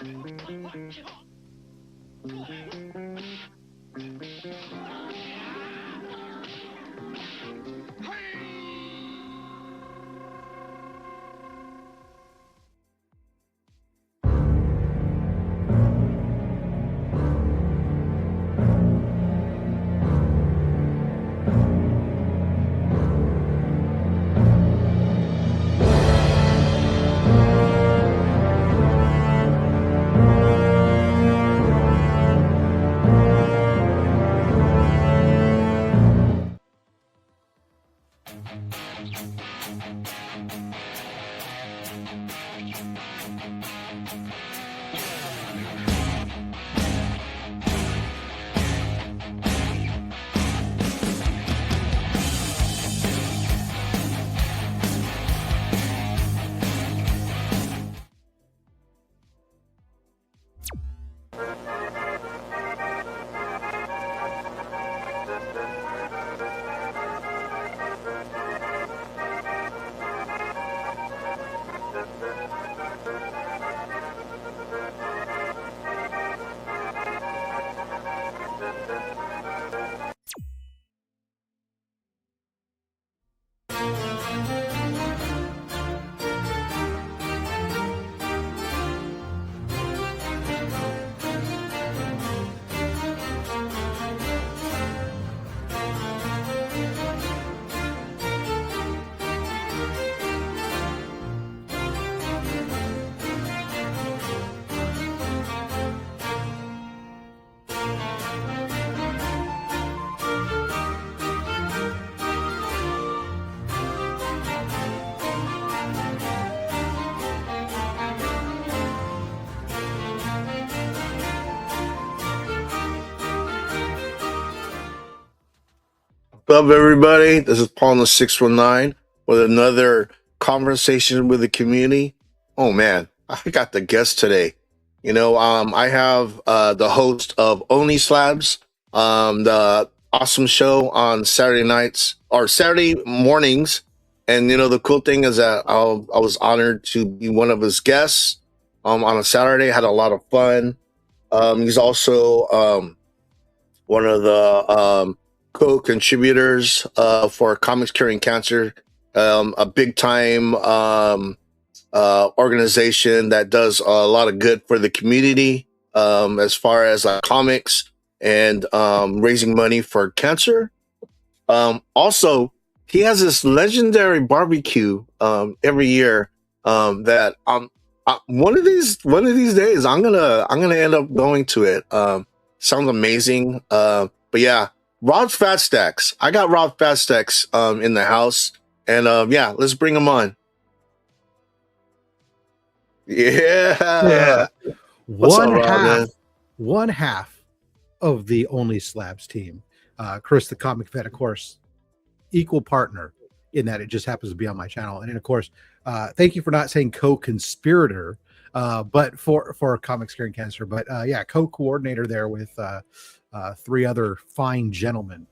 What's up, everybody? This is Paul in the 619 with another conversation with the community. Oh man, I got the guest today. I have the host of Only Slabs, the awesome show on Saturday nights or Saturday mornings. And the cool thing is that I was honored to be one of his guests on a Saturday. Had a lot of fun. He's also one of the co-contributors for Comics Curing Cancer, a big time organization that does a lot of good for the community as far as comics and raising money for cancer. Also, he has this legendary barbecue every year that one of these days I'm gonna end up going to it. Sounds amazing. But yeah. Rob Fat Stax. I got Rob Fat Stax in the house. And yeah, let's bring him on. Yeah. One half of the Only Slabs team. Chris, the comic vet, of course, equal partner in that it just happens to be on my channel. And then, of course, thank you for not saying co-conspirator, but for Comics Curing Cancer. But yeah, co-coordinator there with three other fine gentlemen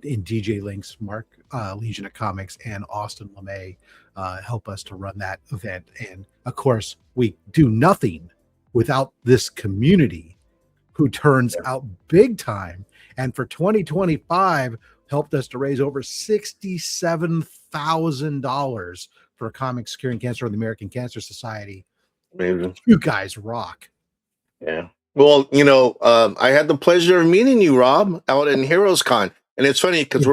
in DJ Links, Mark Legion of Comics, and Austin LeMay help us to run that event. And of course, we do nothing without this community who turns out big time. And for 2025, helped us to raise over $67,000 for Comics Curing Cancer and the American Cancer Society. Amazing. You guys rock. Yeah. Well, I had the pleasure of meeting you, Rob, out in Heroes Con, and it's funny because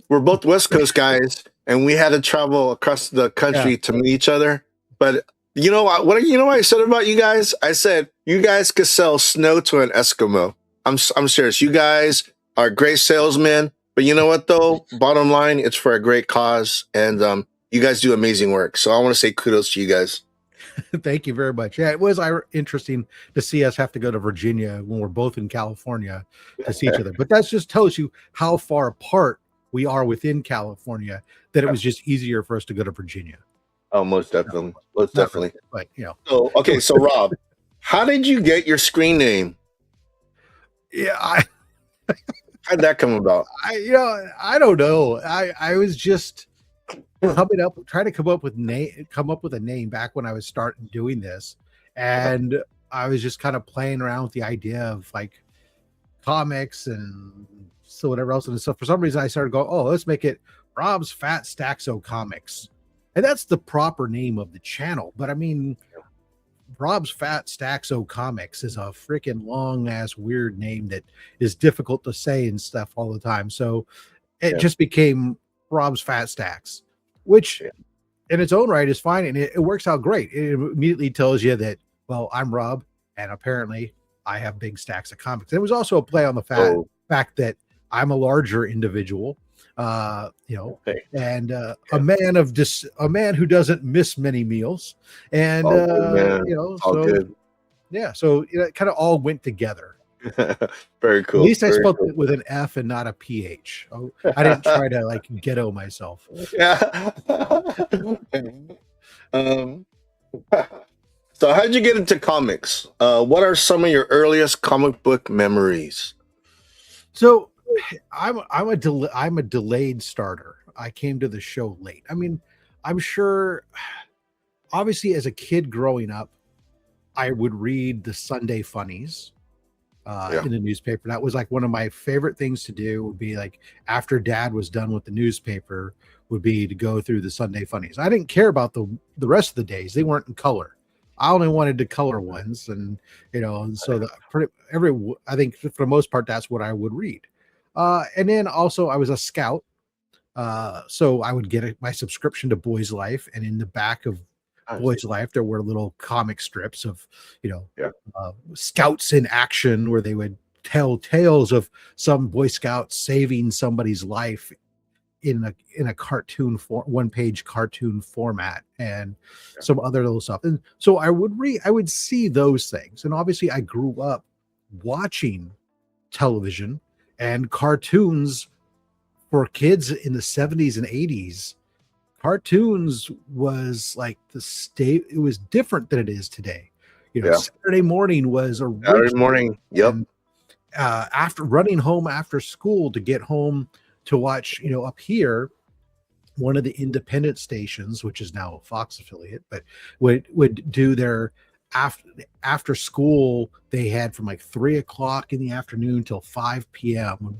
we're both West Coast guys, and we had to travel across the country to meet each other. But what I said about you guys? I said you guys could sell snow to an Eskimo. I'm serious. You guys are great salesmen, but you know what though? Bottom line, it's for a great cause, and you guys do amazing work. So I want to say kudos to you guys. Thank you very much. Yeah, it was interesting to see us have to go to Virginia when we're both in California to see each other. But that just tells you how far apart we are within California, that it was just easier for us to go to Virginia. Oh, most definitely. Most definitely. But, So, okay, so Rob, how did you get your screen name? Yeah, how'd that come about? I don't know. I was just trying to come up with a name back when I was starting doing this, And I was just kind of playing around with the idea of like comics and so whatever else. And so for some reason I started going, oh, let's make it Rob's Fat Staxo Comics. And that's the proper name of the channel. But I mean, Rob's Fat Staxo Comics is a freaking long ass weird name that is difficult to say and stuff all the time. So it just became Rob's Fat Stax, which in its own right is fine. And it works out great. It immediately tells you that, well, I'm Rob, and apparently I have big stacks of comics. And it was also a play on the fact that I'm a larger individual, and a man who doesn't miss many meals, and good. So it kind of all went together. Very cool. At least I spelled it with an F and not a PH. Oh, I didn't try to like ghetto myself. Yeah. So how'd you get into comics? What are some of your earliest comic book memories? So I'm a delayed starter. I came to the show late. I mean, I'm sure obviously as a kid growing up, I would read the Sunday funnies in the newspaper. That was like one of my favorite things to do, would be like after dad was done with the newspaper, would be to go through the Sunday funnies. I didn't care about the rest of the days. They weren't in color. I only wanted the color ones. And, so I think for the most part, that's what I would read. And then also I was a scout. So I would get my subscription to Boys Life, and in the back of Boys Life, there were little comic strips of, scouts in action, where they would tell tales of some Boy Scouts saving somebody's life in a cartoon one-page cartoon format, and some other little stuff. And so I would see those things. And obviously I grew up watching television and cartoons for kids in the 70s and 80s. Cartoons was like it was different than it is today. Saturday morning was a Saturday morning. Yep. And, after running home after school to get home to watch, up here, one of the independent stations, which is now a Fox affiliate, but would do their after school. They had from like 3:00 in the afternoon till 5 p.m.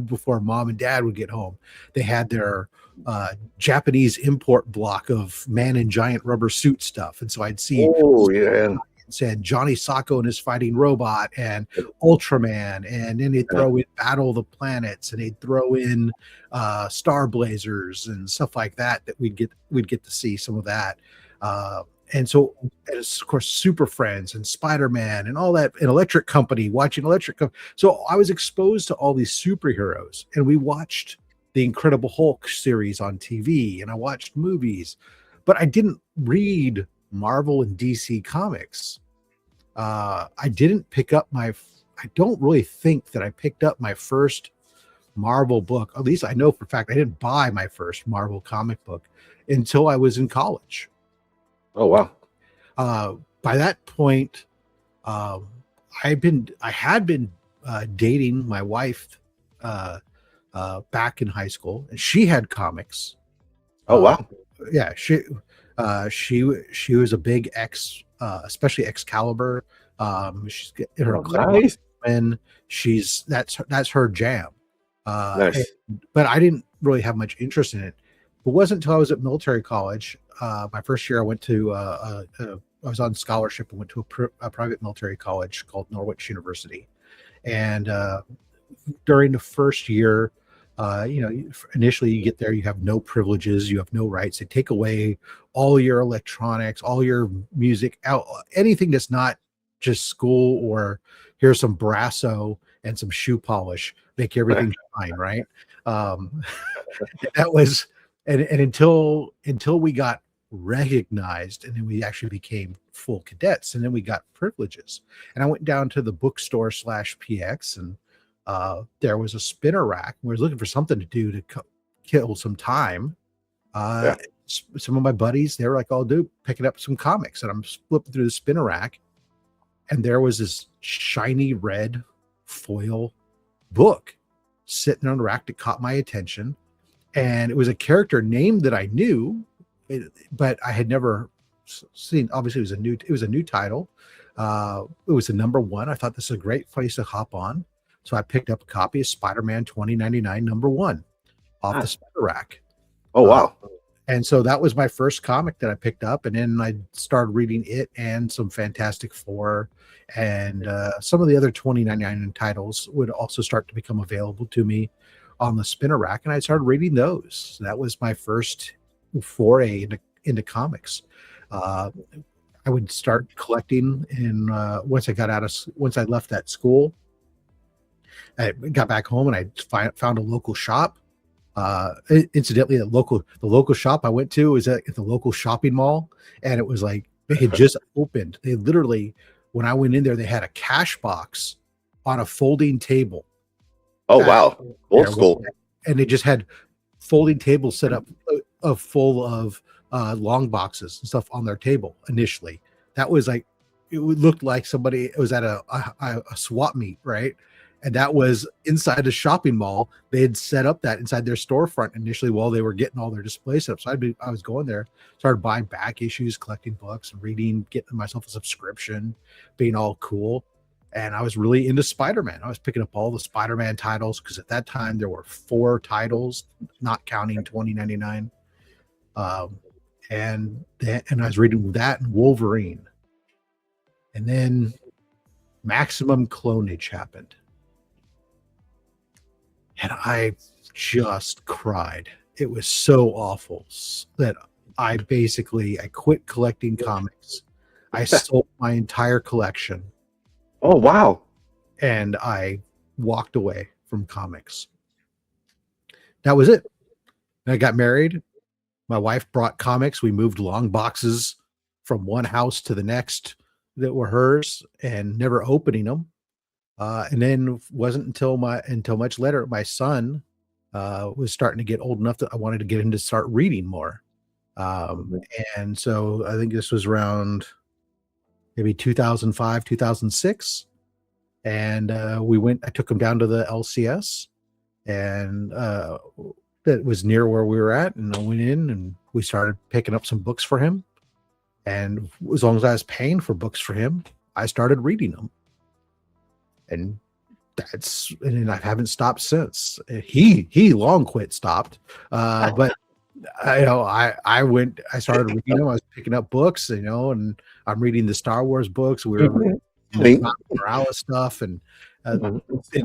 before mom and dad would get home. They had their Japanese import block of Man in Giant Rubber Suit stuff, and so I'd see and Johnny Sacco and his fighting robot and Ultraman, and then they'd throw in Battle of the Planets, and they'd throw in Star Blazers and stuff like that we'd get to see some of that. And so, of course, Super Friends and Spider-Man and all that, and Electric Company, watching Electric Company. So I was exposed to all these superheroes, and we watched the Incredible Hulk series on TV, and I watched movies, but I didn't read Marvel and DC comics. I don't really think that I picked up my first Marvel book. At least I know for a fact I didn't buy my first Marvel comic book until I was in college. Oh, wow. By that point, I had been dating my wife back in high school, and she had comics. Oh, wow. Yeah, she was a big especially Excalibur. She's in her nice. And that's her jam. Nice. But I didn't really have much interest in it. It wasn't until I was at military college. My first year, I went to I was on scholarship and went to a private military college called Norwich University. And during the first year, initially you get there, you have no privileges, you have no rights. They take away all your electronics, all your music, anything that's not just school or here's some Brasso and some shoe polish, make everything fine, right? That was, and until we got recognized, and then we actually became full cadets, and then we got privileges. And I went down to the bookstore /PX, and there was a spinner rack. We were looking for something to do to kill some time. Some of my buddies, they were like, "Oh, dude, picking up some comics," and I'm flipping through the spinner rack, and there was this shiny red foil book sitting on the rack that caught my attention, and it was a character name that I knew, but I had never seen, obviously it was a new title. It was the number one. I thought this is a great place to hop on. So I picked up a copy of Spider-Man 2099 number one off the spider rack. Oh, wow. And so that was my first comic that I picked up. And then I started reading it and some Fantastic Four, and some of the other 2099 titles would also start to become available to me on the spinner rack. And I started reading those. That was my first foray into comics. I would start collecting, and once I left that school, I got back home and I found a local shop. Incidentally, the local shop I went to was at the local shopping mall, and it was like they had just opened. They literally, when I went in there, they had a cash box on a folding table. Oh, wow. Old school. And they just had folding tables set up full of long boxes and stuff on their table initially. That was like, it looked like it was at a swap meet, right? And that was inside a shopping mall. They had set up that inside their storefront initially while they were getting all their displays set up. So I was going there, started buying back issues, collecting books, reading, getting myself a subscription, being all cool. And I was really into Spider-Man. I was picking up all the Spider-Man titles because at that time there were 4 titles, not counting 2099. And I was reading that and Wolverine. And then Maximum Clonage happened. And I just cried. It was so awful that I quit collecting comics. I sold my entire collection. Oh, wow. And I walked away from comics. That was it. And I got married. My wife brought comics. We moved long boxes from one house to the next that were hers and never opening them. And then wasn't until much later, my son was starting to get old enough that I wanted to get him to start reading more. And so I think this was around maybe 2005, 2006. And I took him down to the LCS, and that was near where we were at. And I went in and we started picking up some books for him. And as long as I was paying for books for him, I started reading them. And I haven't stopped since. He long quit stopped. But I started reading them. I was picking up books, and I'm reading the Star Wars books. We were reading the Morales stuff, and I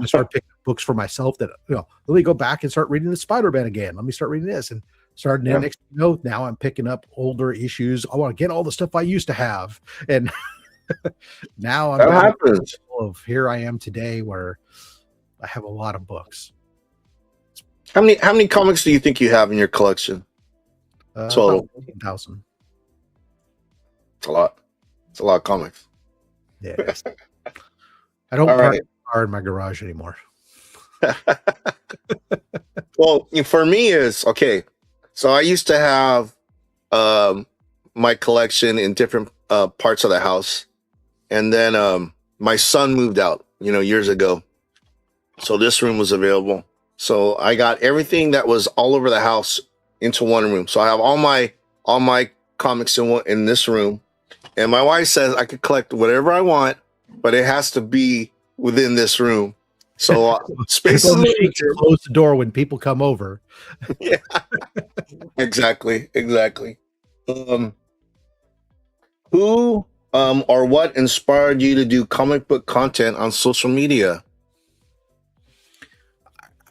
started picking up books for myself that, let me go back and start reading the Spider-Man again. Let me start reading this, and starting next, now I'm picking up older issues. I want to get all the stuff I used to have. And now I'm happens. Of here I am today, where I have a lot of books. How many comics do you think you have in your collection? Total 15,000. It's a lot. It's a lot of comics. Yes. I don't park car in my garage anymore. Well, for me is okay. So I used to have my collection in different parts of the house, and then my son moved out, years ago. So this room was available. So I got everything that was all over the house into one room. So I have all my comics in this room. And my wife says I could collect whatever I want, but it has to be within this room. So space is limited. Close the door when people come over. Yeah, exactly. Who or what inspired you to do comic book content on social media?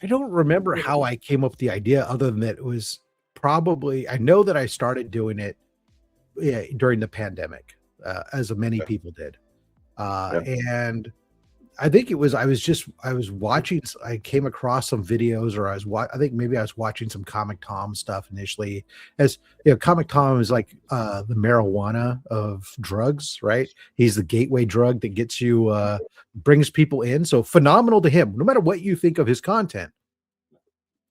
I don't remember how I came up with the idea, other than that it was probably, I know that I started doing it during the pandemic, as many people did. And I think it was, I was watching, I came across some videos, or I think maybe I was watching some Comic Tom stuff initially. As Comic Tom is like the marijuana of drugs, right? He's the gateway drug that gets you, brings people in. So phenomenal to him, no matter what you think of his content.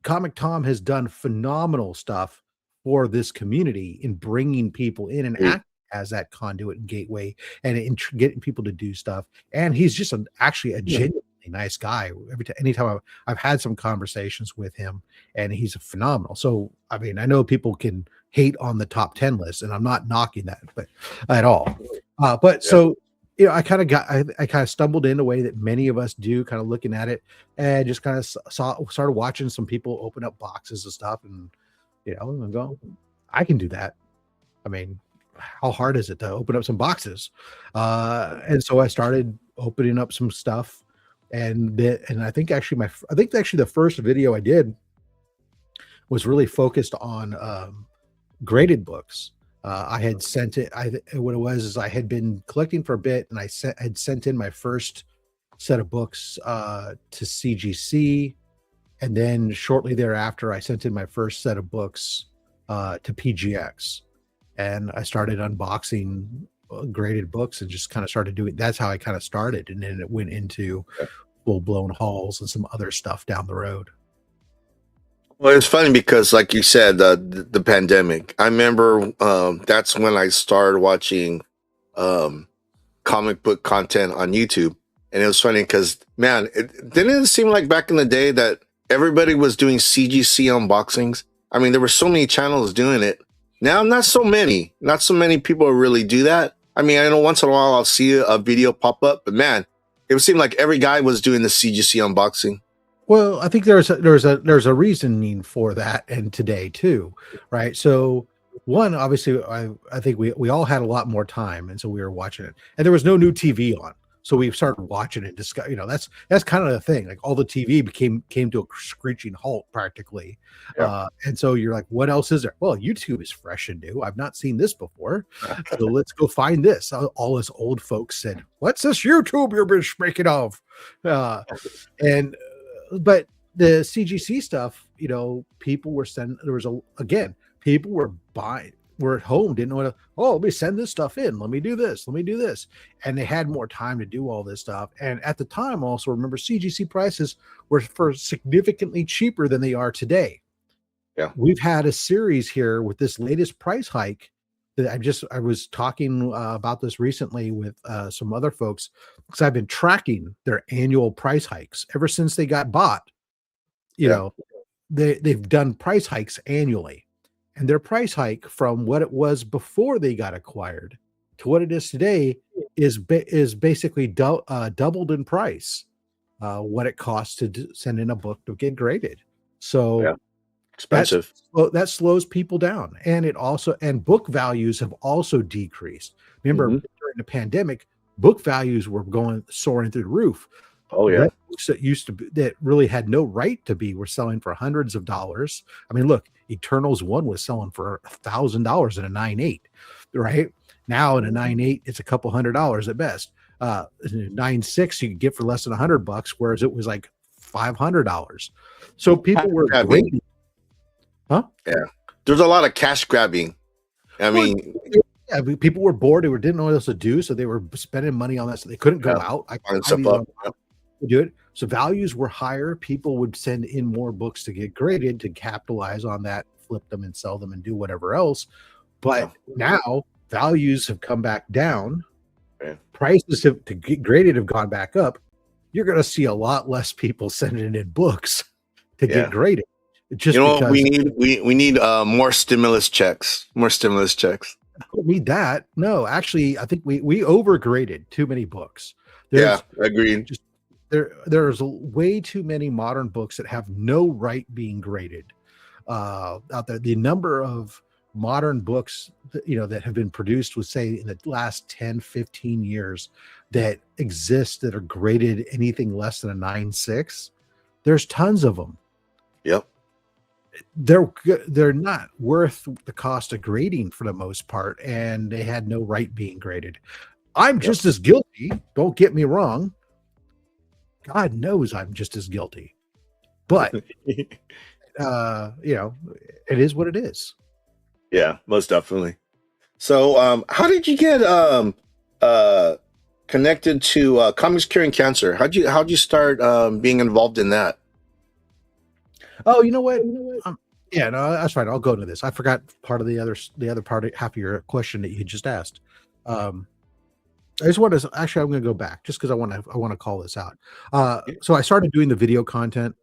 Comic Tom has done phenomenal stuff for this community in bringing people in and acting as that conduit and gateway, and in getting people to do stuff. And he's just actually a genuine nice guy. Anytime I've had some conversations with him, and he's a phenomenal. So I mean, I know people can hate on the top 10 list, and I'm not knocking that, but at all. But Yeah. so I kind of stumbled in a way that many of us do, kind of looking at it, and just kind of started watching some people open up boxes and stuff, and and go, I can do that. I mean, how hard is it to open up some boxes? And so I started opening up some stuff, and I think actually the first video I did was really focused on graded books. I had sent it. What it was is I had been collecting for a bit, and had sent in my first set of books to CGC, and then shortly thereafter, I sent in my first set of books to PGX, and I started unboxing graded books and just kind of started doing. That's how I kind of started, and then it went into full blown hauls and some other stuff down the road. Well, it's funny because, like you said, the pandemic. I remember that's when I started watching comic book content on YouTube, and it was funny because, man, didn't it seem like back in the day that everybody was doing CGC unboxings? I mean, there were so many channels doing it. Now, not so many people really do that. I mean, I know once in a while I'll see a video pop up, but man, it would seem like every guy was doing the CGC unboxing. Well, I think there's a reasoning for that, and today too, right? So one, obviously, I think we all had a lot more time, and so we were watching it, and there was no new TV on, so we started watching it. Discuss, that's kind of the thing. Like all the TV came to a screeching halt practically, and so you're like, what else is there? Well, YouTube is fresh and new. I've not seen this before, so let's go find this. All us old folks said, "What's this YouTube you're been speaking of?" But the CGC stuff, people were sending. People were buying. Were at home, didn't know what. Let me send this stuff in. Let me do this. Let me do this, and they had more time to do all this stuff. And at the time, also remember, CGC prices were significantly cheaper than they are today. Yeah, we've had a series here with this latest price hike. That I was talking about this recently with some other folks, because I've been tracking their annual price hikes ever since they got bought. They've done price hikes annually, and their price hike from what it was before they got acquired to what it is today is basically doubled in price. What it costs to send in a book to get graded. So expensive. That slows people down, and book values have also decreased. Remember, during the pandemic, book values were soaring through the roof. Oh yeah, books that really had no right to be were selling for hundreds of dollars. I mean, look, Eternals 1 was selling for $1,000 in a 9.8, right? Now in a 9.8, it's a couple $100 at best. 9.6 you could get for less than $100, whereas it was like $500. So people were grading. Huh? Yeah. There's a lot of cash grabbing. I mean, people were bored. They didn't know what else to do, so they were spending money on that. So they couldn't go out. Do it. So values were higher. People would send in more books to get graded to capitalize on that, flip them and sell them and do whatever else. But now values have come back down. Prices to get graded have gone back up. You're going to see a lot less people sending in books to get graded. Just because we need more stimulus checks. More stimulus checks. Don't need that. No, actually, I think we overgraded too many books. Agreed. There's way too many modern books that have no right being graded out there. The number of modern books that have been produced, would say in the last 10, 15 years that exist that are graded anything less than a 9.6, there's tons of them. Yep. They're not worth the cost of grading for the most part, and they had no right being graded. I'm just as guilty. Don't get me wrong. God knows I'm just as guilty, but it is what it is. Yeah, most definitely. So, how did you get connected to Comics Curing Cancer? How'd you start being involved in that? Oh, you know what? Yeah, no, that's fine. I'll go into this. I forgot part of the other part, half of your question that you just asked. I just want to actually I'm going to go back just because I want to call this out. Yeah. So I started doing the video content,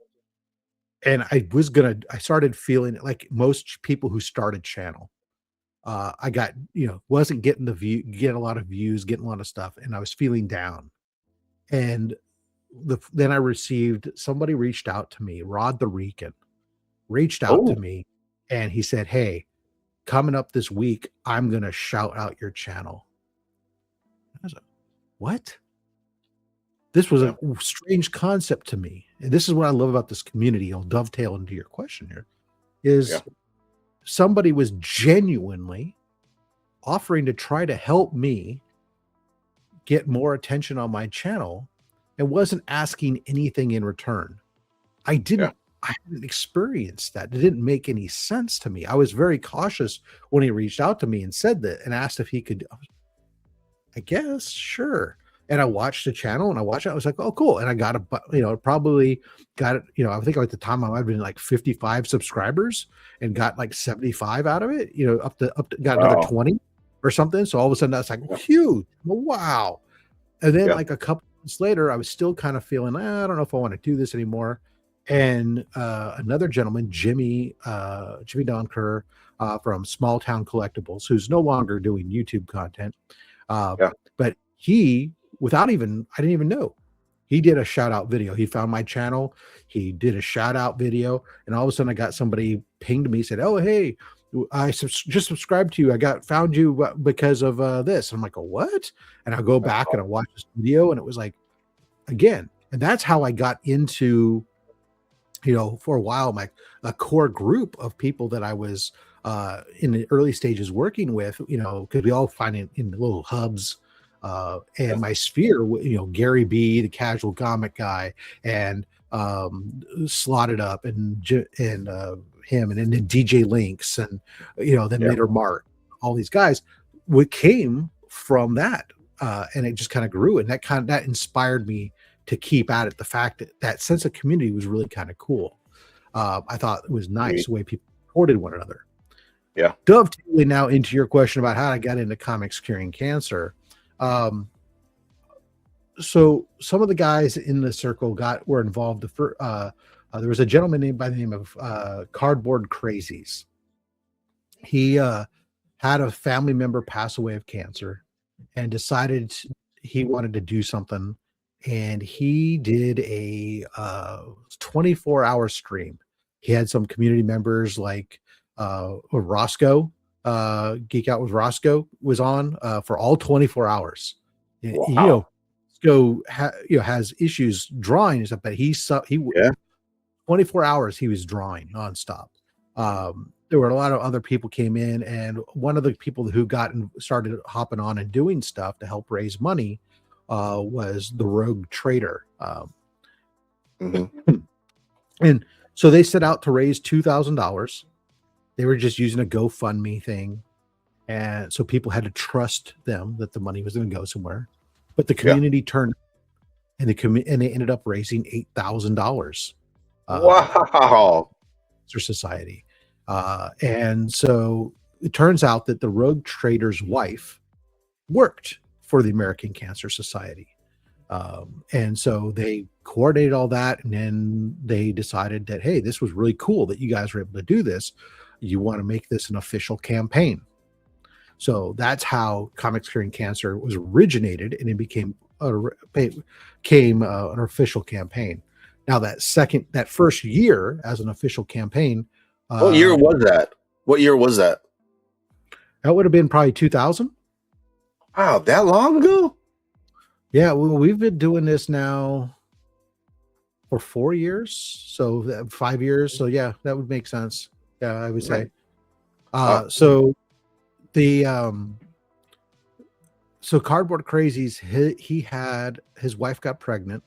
and I started feeling like most people who start a channel. I got wasn't getting getting a lot of views, getting a lot of stuff, and I was feeling down. And then I received somebody reached out to me, Rod the Rican reached out to Oh, me, and he said, "Hey, coming up this week, I'm going to shout out your channel." I was like, "What?" This was yeah, a strange concept to me. And this is what I love about this community. I'll dovetail into your question here yeah, is somebody was genuinely offering to try to help me get more attention on my channel and wasn't asking anything in return. I yeah, didn't I hadn't experienced that. It didn't make any sense to me. I was very cautious when he reached out to me and said that and asked if he could. I guess, sure. And I watched the channel and I watched it. I was like, oh, cool. And I got probably got it. I think at the time I might have been like 55 subscribers and got like 75 out of it, got another wow, 20 or something. So all of a sudden that's like yeah, huge. Wow. And then yeah, like a couple months later, I was still kind of feeling, I don't know if I want to do this anymore. And another gentleman, Jimmy Donker from Small Town Collectibles, who's no longer doing YouTube content. Uh, yeah, but I didn't even know. He did a shout out video. He found my channel. He did a shout out video. And all of a sudden I got somebody pinged me, said, "Oh, hey, just subscribed to you. Found you because of this." And I'm like, "Oh, what?" And I'll go back and I watch this video. And it was like, again, and that's how I got into, for a while, a core group of people that I was in the early stages working with, because we all find it in little hubs. yeah, And my sphere, Gary B, the casual comic guy, and Slotted Up, and him, and then DJ Links, and then yeah, later Mark, all these guys, what came from that, and it just kind of grew, and that inspired me to keep at it. The fact that sense of community was really kind of cool. I thought it was nice agree. the way people supported one another. Yeah, Dovetailing now into your question about how I got into comics curing cancer. So some of the guys in the circle were involved. There was a gentleman named by the name of Cardboard Crazies. He had a family member pass away of cancer and decided he wanted to do something. And he did a 24-hour stream. He had some community members like Roscoe, Geek Out with Roscoe was on for all 24 hours. wow, Roscoe has issues drawing and stuff, but he yeah, 24 hours he was drawing nonstop. There were a lot of other people came in, and one of the people who started hopping on and doing stuff to help raise money was the Rogue Trader. mm-hmm. And so they set out to raise $2,000. They were just using a GoFundMe thing. And so people had to trust them that the money was going to go somewhere. But the Yeah, community turned, and they ended up raising $8,000 wow, for society. And so it turns out that the Rogue Trader's wife worked for the American Cancer Society. And so they coordinated all that, and then they decided that, hey, this was really cool that you guys were able to do this. You want to make this an official campaign. So that's how Comics Curing Cancer was originated, and it became an official campaign. Now that first year as an official campaign, what year was that? What year was that? that would have been probably 2000. Wow, that long ago? Yeah, we've been doing this now for 4 years, so 5 years. So yeah, that would make sense. Yeah, I would say. So the Cardboard Crazies, he had his wife got pregnant,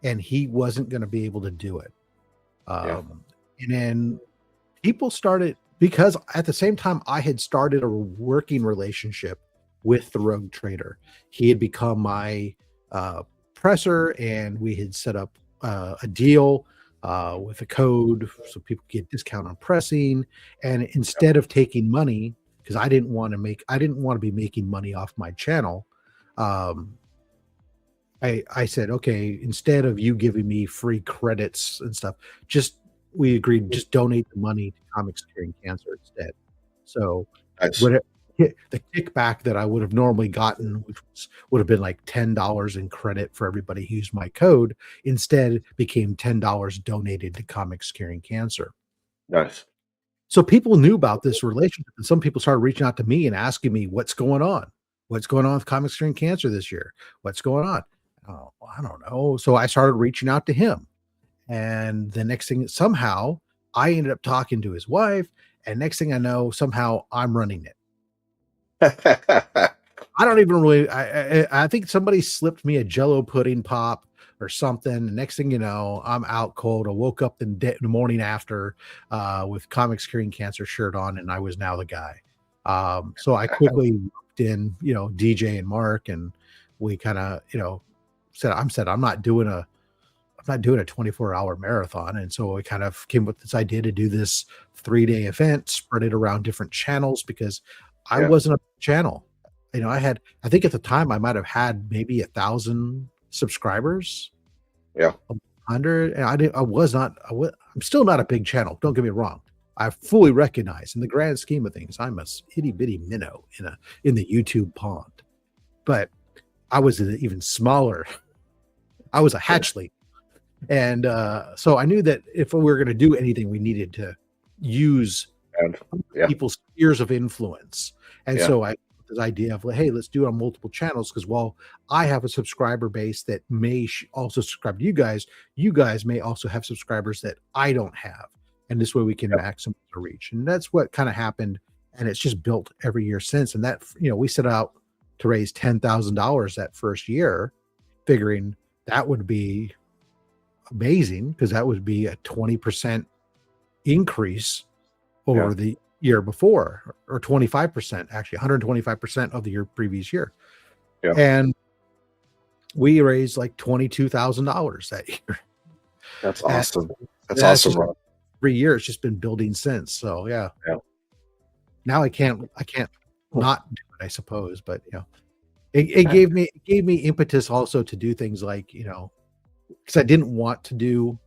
and he wasn't going to be able to do it. And then people started, because at the same time I had started a working relationship with the Rogue Trader. He had become my presser, and we had set up a deal with a code so people get discount on pressing. And instead of taking money, because I didn't want to be making money off my channel, um, I said, okay, instead of you giving me free credits and stuff, we agreed just donate the money to Comics Curing Cancer instead. So Nice. what the kickback that I would have normally gotten, would have been like $10 in credit for everybody who used my code, instead became $10 donated to Comics Curing Cancer. Nice. So people knew about this relationship, and some people started reaching out to me and asking me, "What's going on? What's going on with Comics Curing Cancer this year? What's going on?" Oh, well, I don't know. So I started reaching out to him, and the next thing, somehow, I ended up talking to his wife, and next thing I know, somehow I'm running it. I don't even really. I think somebody slipped me a Jello pudding pop or something. And next thing you know, I'm out cold. I woke up in the morning after with Comics Curing Cancer shirt on, and I was now the guy. So I quickly looked in, DJ and Mark, and we kind of, said I'm not doing a 24-hour marathon. And so I kind of came with this idea to do this 3-day event, spread it around different channels, because I Yeah. wasn't a channel. I think at the time I might have had maybe 1,000 subscribers. Yeah. 100. And I'm still not a big channel. Don't get me wrong. I fully recognize, in the grand scheme of things, I'm a itty bitty minnow in the YouTube pond. But I was even smaller. I was a hatchling. And so I knew that if we were going to do anything, we needed to use people's spheres of influence. And so I this idea of, hey, let's do it on multiple channels, because while I have a subscriber base that may also subscribe to you guys may also have subscribers that I don't have. And this way we can maximize the reach. And that's what kind of happened. And it's just built every year since. And that, we set out to raise $10,000 that first year, figuring that would be amazing, because that would be a 20% increase over the year before, or 25%, actually 125% of the previous year. Yeah. And we raised like $22,000 that year. That's awesome. That's awesome. Every year it's just been building since. So yeah. Now I can't not do it, I suppose, but it gave me impetus also to do things like, because I didn't want to do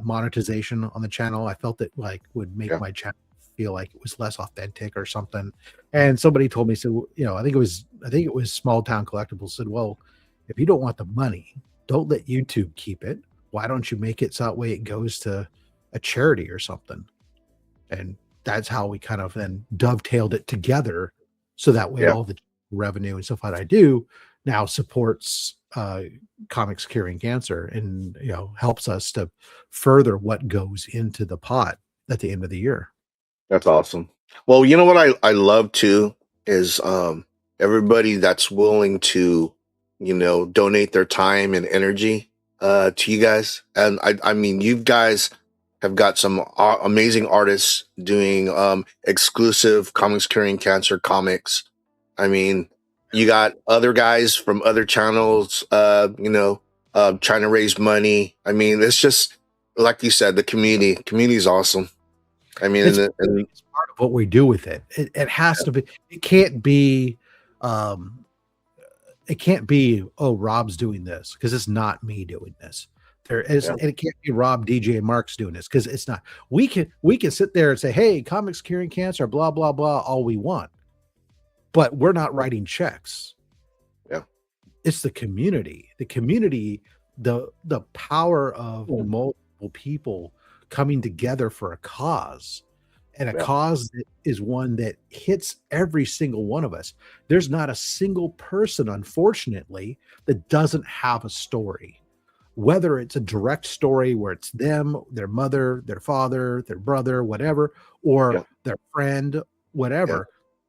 monetization on the channel. I felt it would make my channel feel like it was less authentic or something. And somebody told me, so I think it was Small Town Collectibles, said, well, if you don't want the money, don't let YouTube keep it. Why don't you make it so that way it goes to a charity or something? And that's how we kind of then dovetailed it together, so that way all the revenue and stuff that I do now supports Comics Curing Cancer, and helps us to further what goes into the pot at the end of the year. That's awesome. Well, you know what I love too is everybody that's willing to donate their time and energy to you guys. And I mean, you guys have got some amazing artists doing exclusive Comics Curing Cancer comics. I mean, you got other guys from other channels, trying to raise money. I mean, it's just like you said, the community is awesome. I mean, it's part of what we do with it. It has to be. It can't be. It can't be. Oh, Rob's doing this, because it's not me doing this. There is, and it can't be Rob, DJ, and Mark's doing this, because it's not. We can sit there and say, "Hey, Comics Curing Cancer, blah blah blah," all we want. But we're not writing checks. Yeah. It's the community. The community, the power of multiple people coming together for a cause. And a cause that is one that hits every single one of us. There's not a single person, unfortunately, that doesn't have a story. Whether it's a direct story where it's them, their mother, their father, their brother, whatever, or their friend, whatever.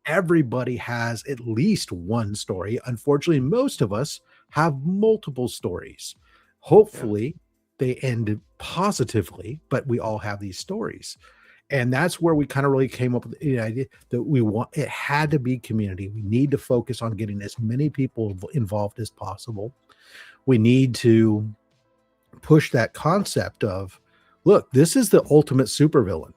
Everybody has at least one story. Unfortunately, most of us have multiple stories. Hopefully, they end positively, but we all have these stories. And that's where we kind of really came up with the idea that it had to be community. We need to focus on getting as many people involved as possible. We need to push that concept of, look, this is the ultimate supervillain.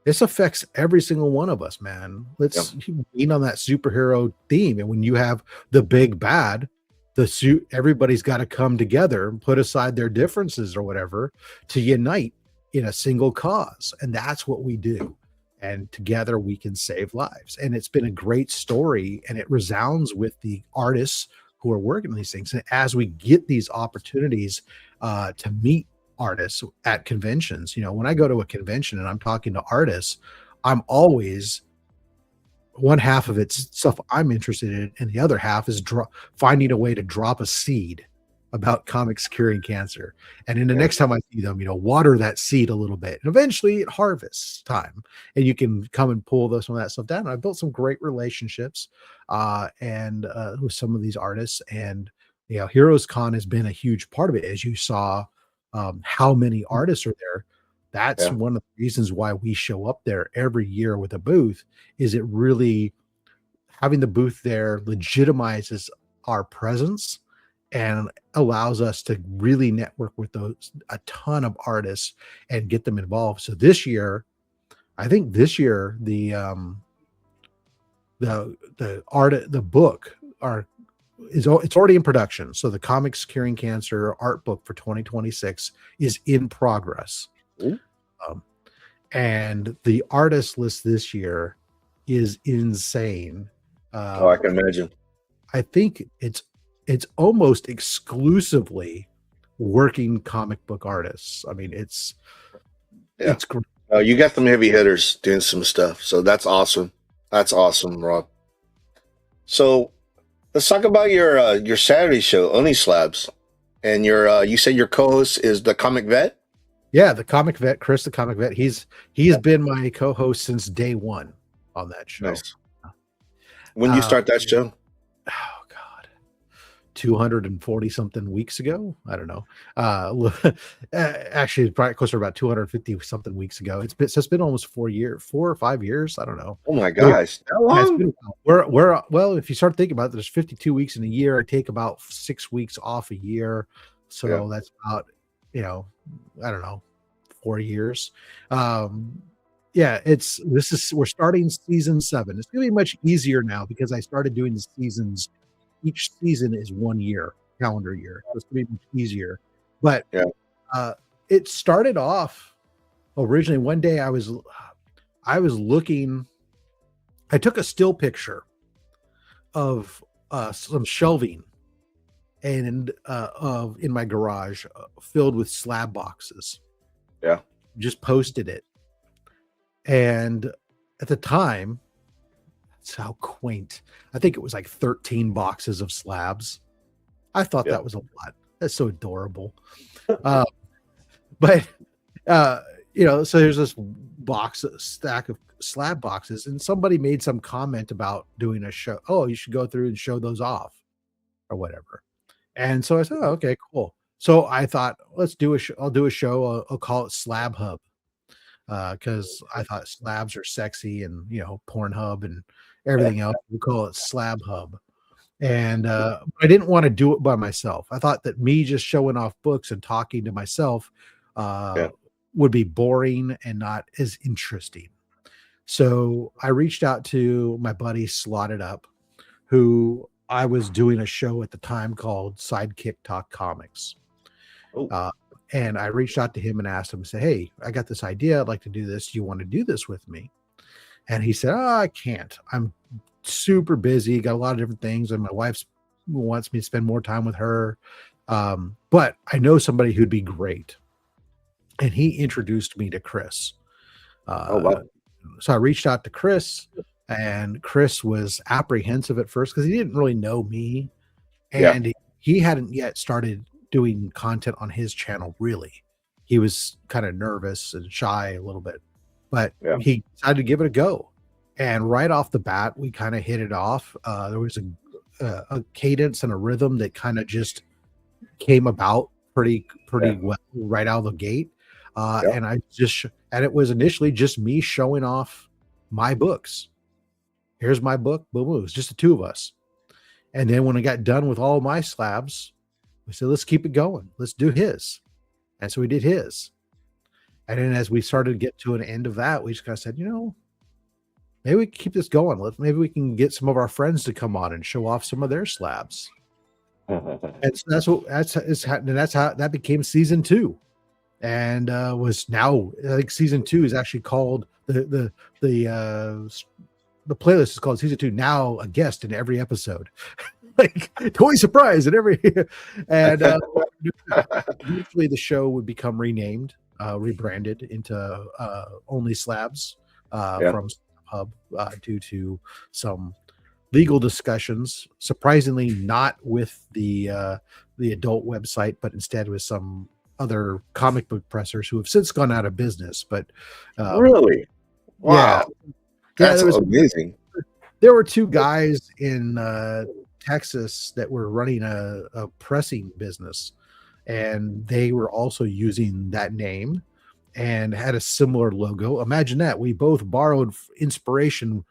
This affects every single one of us, man. Yeah. Let's lean on that superhero theme. And when you have the big bad, the suit, everybody's got to come together and put aside their differences or whatever to unite in a single cause. And that's what we do. And together we can save lives. And it's been a great story, and it resounds with the artists who are working on these things. And as we get these opportunities to meet artists at conventions, when I go to a convention and I'm talking to artists, I'm always, one half of it's stuff I'm interested in, and the other half is finding a way to drop a seed about comics curing cancer. And then the next time I see them, water that seed a little bit, and eventually it harvests time, and you can come and pull some of that stuff down. And I built some great relationships and with some of these artists, and Heroes Con has been a huge part of it. As you saw, how many artists are there. That's one of the reasons why we show up there every year with a booth. Is it really, having the booth there legitimizes our presence and allows us to really network with a ton of artists and get them involved. So this year, I think the book it's already in production. So the Comics Curing Cancer art book for 2026 is in progress. And the artist list this year is insane. I can imagine. I think it's almost exclusively working comic book artists. I mean, it's great. You got some heavy hitters doing some stuff. So that's awesome. That's awesome, Rob. So let's talk about your Saturday show, Only Slabs. And you said your co-host is the Comic Vet? Yeah, the Comic Vet, Chris, the Comic Vet. He's been my co-host since day one on that show. Nice. When you start that show? Oh God, 240 something weeks ago. I don't know. Actually, probably closer to about 250 something weeks ago. It's been almost 4 or 5 years. I don't know. Oh my gosh, that long? We're well. If you start thinking about it, there's 52 weeks in a year. I take about 6 weeks off a year, so that's about I don't know, 4 years. We're starting season 7. It's gonna be much easier now because I started doing the seasons. Each season is 1 year, calendar year. So it's gonna be much easier. But it started off originally one day. I was looking. I took a still picture of some shelving and in my garage filled with slab boxes. Just posted it. And at the time, that's how quaint. I think it was like 13 boxes of slabs. I thought that was a lot. That's so adorable. But so there's this stack of slab boxes, and somebody made some comment about doing a show. Oh, you should go through and show those off or whatever. And so I said, oh, okay, cool. So I thought, let's do a show. I'll do a show. I'll call it Slab Hub. Because I thought slabs are sexy, and Pornhub and everything else. We call it Slab Hub. And I didn't want to do it by myself. I thought that me just showing off books and talking to myself would be boring and not as interesting. So I reached out to my buddy Slotted Up, who I was doing a show at the time called Sidekick Talk Comics. And I reached out to him and asked him, say, hey, I got this idea. I'd like to do this. Do you want to do this with me? And he said, oh, I can't. I'm super busy. Got a lot of different things. And my wife wants me to spend more time with her. But I know somebody who'd be great. And he introduced me to Chris. Wow. So I reached out to Chris, and Chris was apprehensive at first because he didn't really know me. And he hadn't yet started doing content on his channel. Really, he was kind of nervous and shy a little bit, but he decided to give it a go. And right off the bat, we kind of hit it off. There was a cadence and a rhythm that kind of just came about pretty well right out of the gate. And it was initially just me showing off my books. Here's my book. Boom, boom. It was just the two of us. And then when I got done with all my slabs, we said, let's keep it going. Let's do his. And so we did his. And then as we started to get to an end of that, we just kind of said, maybe we can keep this going. Maybe we can get some of our friends to come on and show off some of their slabs. And so that's how that became season 2. And was now, I think season 2 is actually called the playlist is called season 2. Now a guest in every episode, like toy surprise in every. And usually the show would become renamed, rebranded into Only Slabs from Hub due to some legal discussions. Surprisingly, not with the adult website, but instead with some other comic book pressers who have since gone out of business. But really, wow, that's amazing. There were 2 guys in Texas that were running a pressing business, and they were also using that name and had a similar logo. Imagine that. We both borrowed inspiration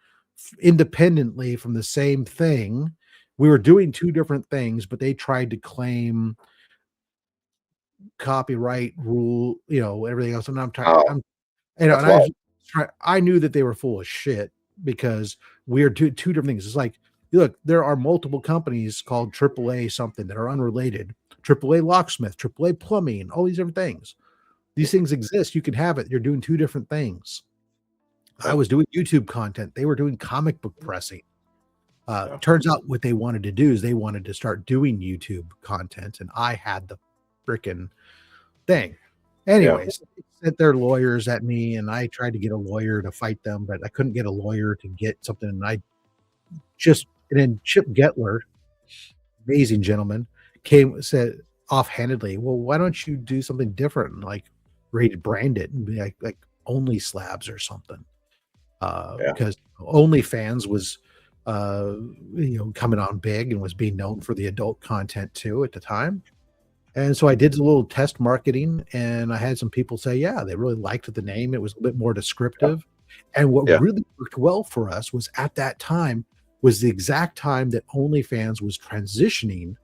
independently from the same thing. We were doing 2 different things, but they tried to claim copyright rule, everything else. And I knew that they were full of shit because we're two different things. It's like, look, there are multiple companies called AAA something that are unrelated. AAA locksmith, AAA plumbing, all these different things. These things exist. You can have it. You're doing 2 different things. I was doing YouTube content. They were doing comic book pressing. Turns out what they wanted to do is they wanted to start doing YouTube content, and I had the freaking thing. Anyways, they sent their lawyers at me, and I tried to get a lawyer to fight them, but I couldn't get a lawyer to get something. And then Chip Getler, amazing gentleman, said offhandedly, well, why don't you do something different, like brand it and be like Only Slabs or something? Because OnlyFans was coming on big and was being known for the adult content too at the time. And so I did a little test marketing, and I had some people say, yeah, they really liked the name. It was a bit more descriptive. And what really worked well for us was at that time was the exact time that OnlyFans was transitioning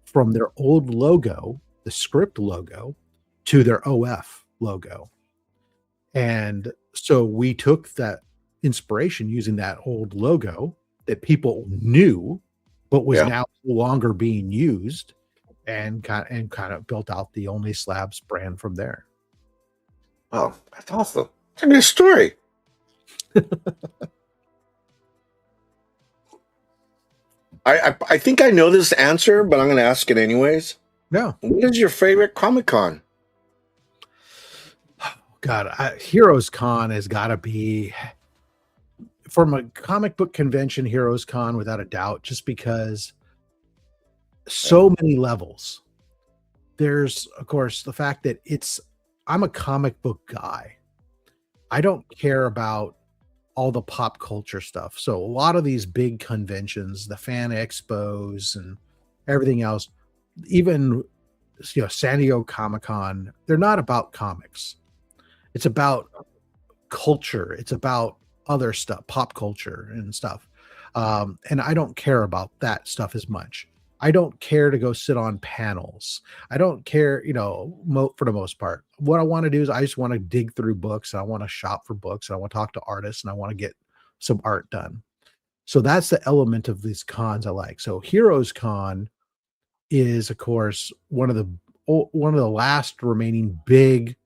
from their old logo, the script logo, to their OF logo. And so we took that inspiration using that old logo that people knew, but was now no longer being used, and kind of built out the Only Slabs brand from there. Oh, that's awesome. It's a good story. I think I know this answer, but I'm going to ask it anyways. Yeah. What is your favorite Comic Con? God, Heroes Con has got to be, from a comic book convention, Heroes Con without a doubt, just because so many levels. There's, of course, the fact that I'm a comic book guy. I don't care about all the pop culture stuff. So a lot of these big conventions, the fan expos and everything else, even San Diego Comic-Con, they're not about comics. It's about culture. It's about other stuff, pop culture and stuff. And I don't care about that stuff as much. I don't care to go sit on panels. I don't care, for the most part. What I want to do is I just want to dig through books. And I want to shop for books. And I want to talk to artists, and I want to get some art done. So that's the element of these cons I like. So Heroes Con is, of course, one of the last remaining big,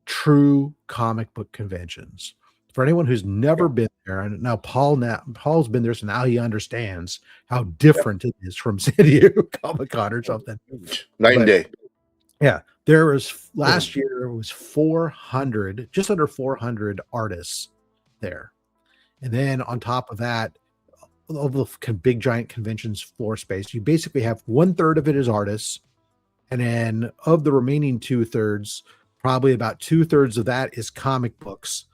true comic book conventions. For anyone who's never been there, and now Paul's been there, so now he understands how different it is from San Diego Comic-Con or something. Night and day. Yeah, there was last year it was 400, just under 400 artists there, and then on top of that, of the big giant conventions floor space, you basically have 1/3 of it is artists, and then of the remaining 2/3, probably about 2/3 of that is comic books.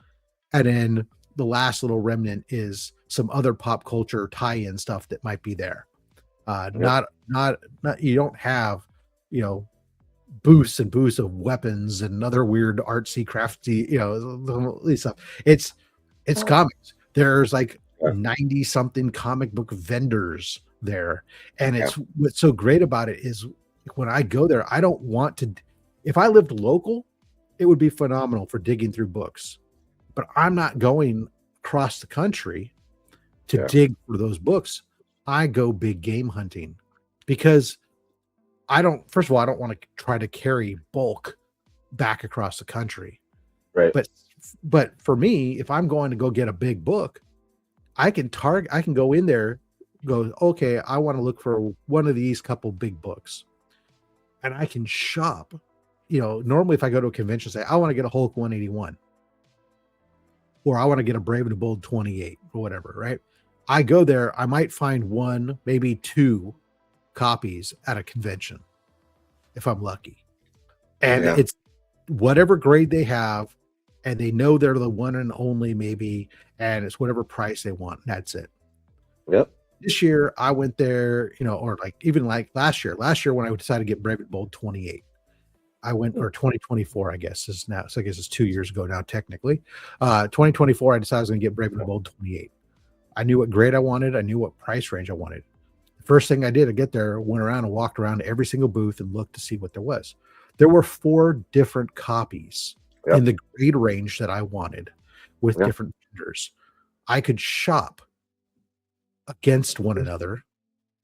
And then the last little remnant is some other pop culture tie-in stuff that might be there. Not you don't have, booths and booths of weapons and other weird artsy, crafty, stuff. It's comics. There's like 90 something comic book vendors there. And what's so great about it is when I go there, I don't want to, if I lived local, it would be phenomenal for digging through books. But I'm not going across the country to dig for those books. I go big game hunting because first of all, I don't want to try to carry bulk back across the country. Right. But for me, if I'm going to go get a big book, I can go in there, go, okay, I want to look for one of these couple big books. And I can shop. Normally if I go to a convention, say, I want to get a Hulk 181. Or I want to get a Brave and Bold 28 or whatever, right? I go there, I might find one, maybe two copies at a convention if I'm lucky. And it's whatever grade they have, and they know they're the one and only maybe, and it's whatever price they want. That's it. Yep. This year I went there, or even last year when I decided to get Brave and Bold 28. I went, or 2024, I guess is now. So I guess it's 2 years ago now, technically. 2024, I decided I was going to get Brave and Bold 28. I knew what grade I wanted. I knew what price range I wanted. The first thing I did to get there, went around and walked around every single booth and looked to see what there was. There were 4 different copies in the grade range that I wanted with different vendors. I could shop against one another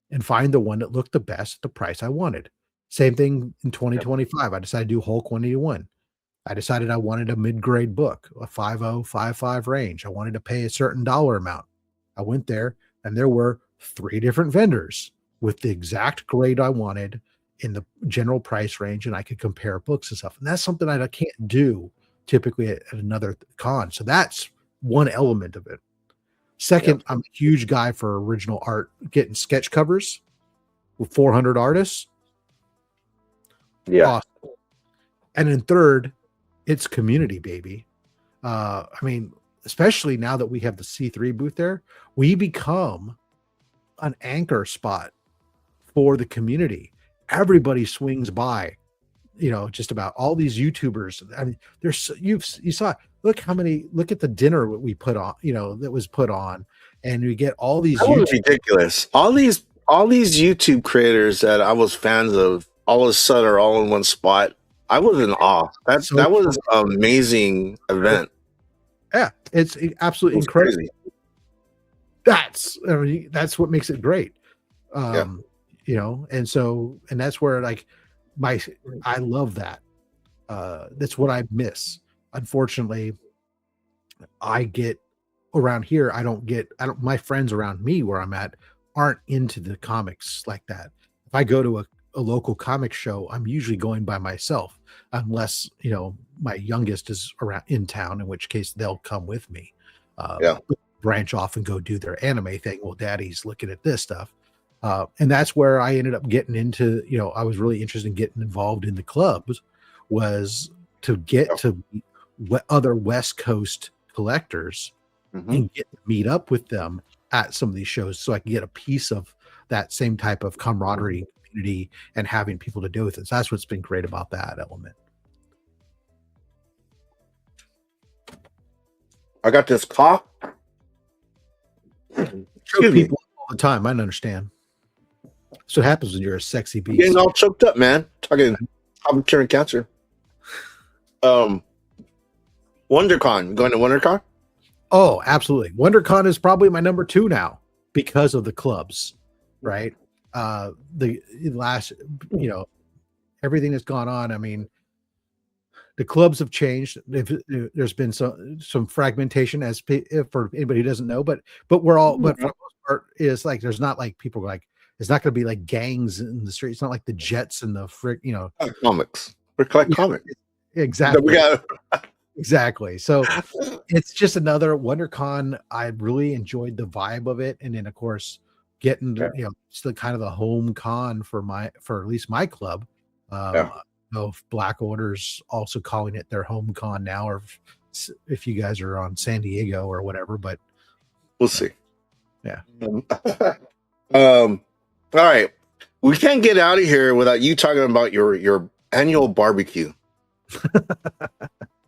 and find the one that looked the best at the price I wanted. Same thing in 2025. I decided to do Hulk 181. I decided I wanted a mid-grade book, a 50, 55 range. I wanted to pay a certain dollar amount. I went there, and there were 3 different vendors with the exact grade I wanted in the general price range, and I could compare books and stuff. And that's something I can't do typically at another con. So that's one element of it. Second, I'm a huge guy for original art, getting sketch covers with 400 artists. Yeah. Awesome. And then third, it's community, baby. Especially now that we have the C3 booth there, we become an anchor spot for the community. Everybody swings by, just about all these YouTubers. I mean, you saw, look at the dinner we put on, that was put on, and we get all these. That was ridiculous. All these YouTube creators that I was fans of, all of a sudden are all in one spot. I was in awe. That was an amazing event. Yeah, it's absolutely incredible. Crazy. That's what makes it great. And that's where I love that. That's what I miss. Unfortunately, I get around here. My friends around me where I'm at aren't into the comics like that. If I go to a local comic show, I'm usually going by myself, unless my youngest is around in town, in which case they'll come with me. Branch off and go do their anime thing. Well, Daddy's looking at this stuff, and that's where I ended up getting into. I was really interested in getting involved in the clubs, was to get to other West Coast collectors and get to meet up with them at some of these shows, so I can get a piece of that same type of camaraderie, community, and having people to do with it. So that's what's been great about that element. I got this cough. Choke people all the time. I don't understand. That's what happens when you're a sexy beast. Getting all choked up, man. I'm curing cancer. WonderCon. Going to WonderCon? Oh, absolutely. WonderCon is probably my number 2 now because of the clubs, right? The last, everything that's gone on. I mean, the clubs have changed. There's been some fragmentation, as for anybody who doesn't know, but we're all, but for the most part, is like there's not like people like it's not going to be like gangs in the street. It's not like the Jets and the comics. We're collecting comics. Exactly. Exactly. So it's just another WonderCon. I really enjoyed the vibe of it, and then of course getting still kind of the home con for at least my club. Know if Black Order's also calling it their home con now, or if you guys are on San Diego or whatever, but we'll see. Yeah. All right. We can't get out of here without you talking about your annual barbecue.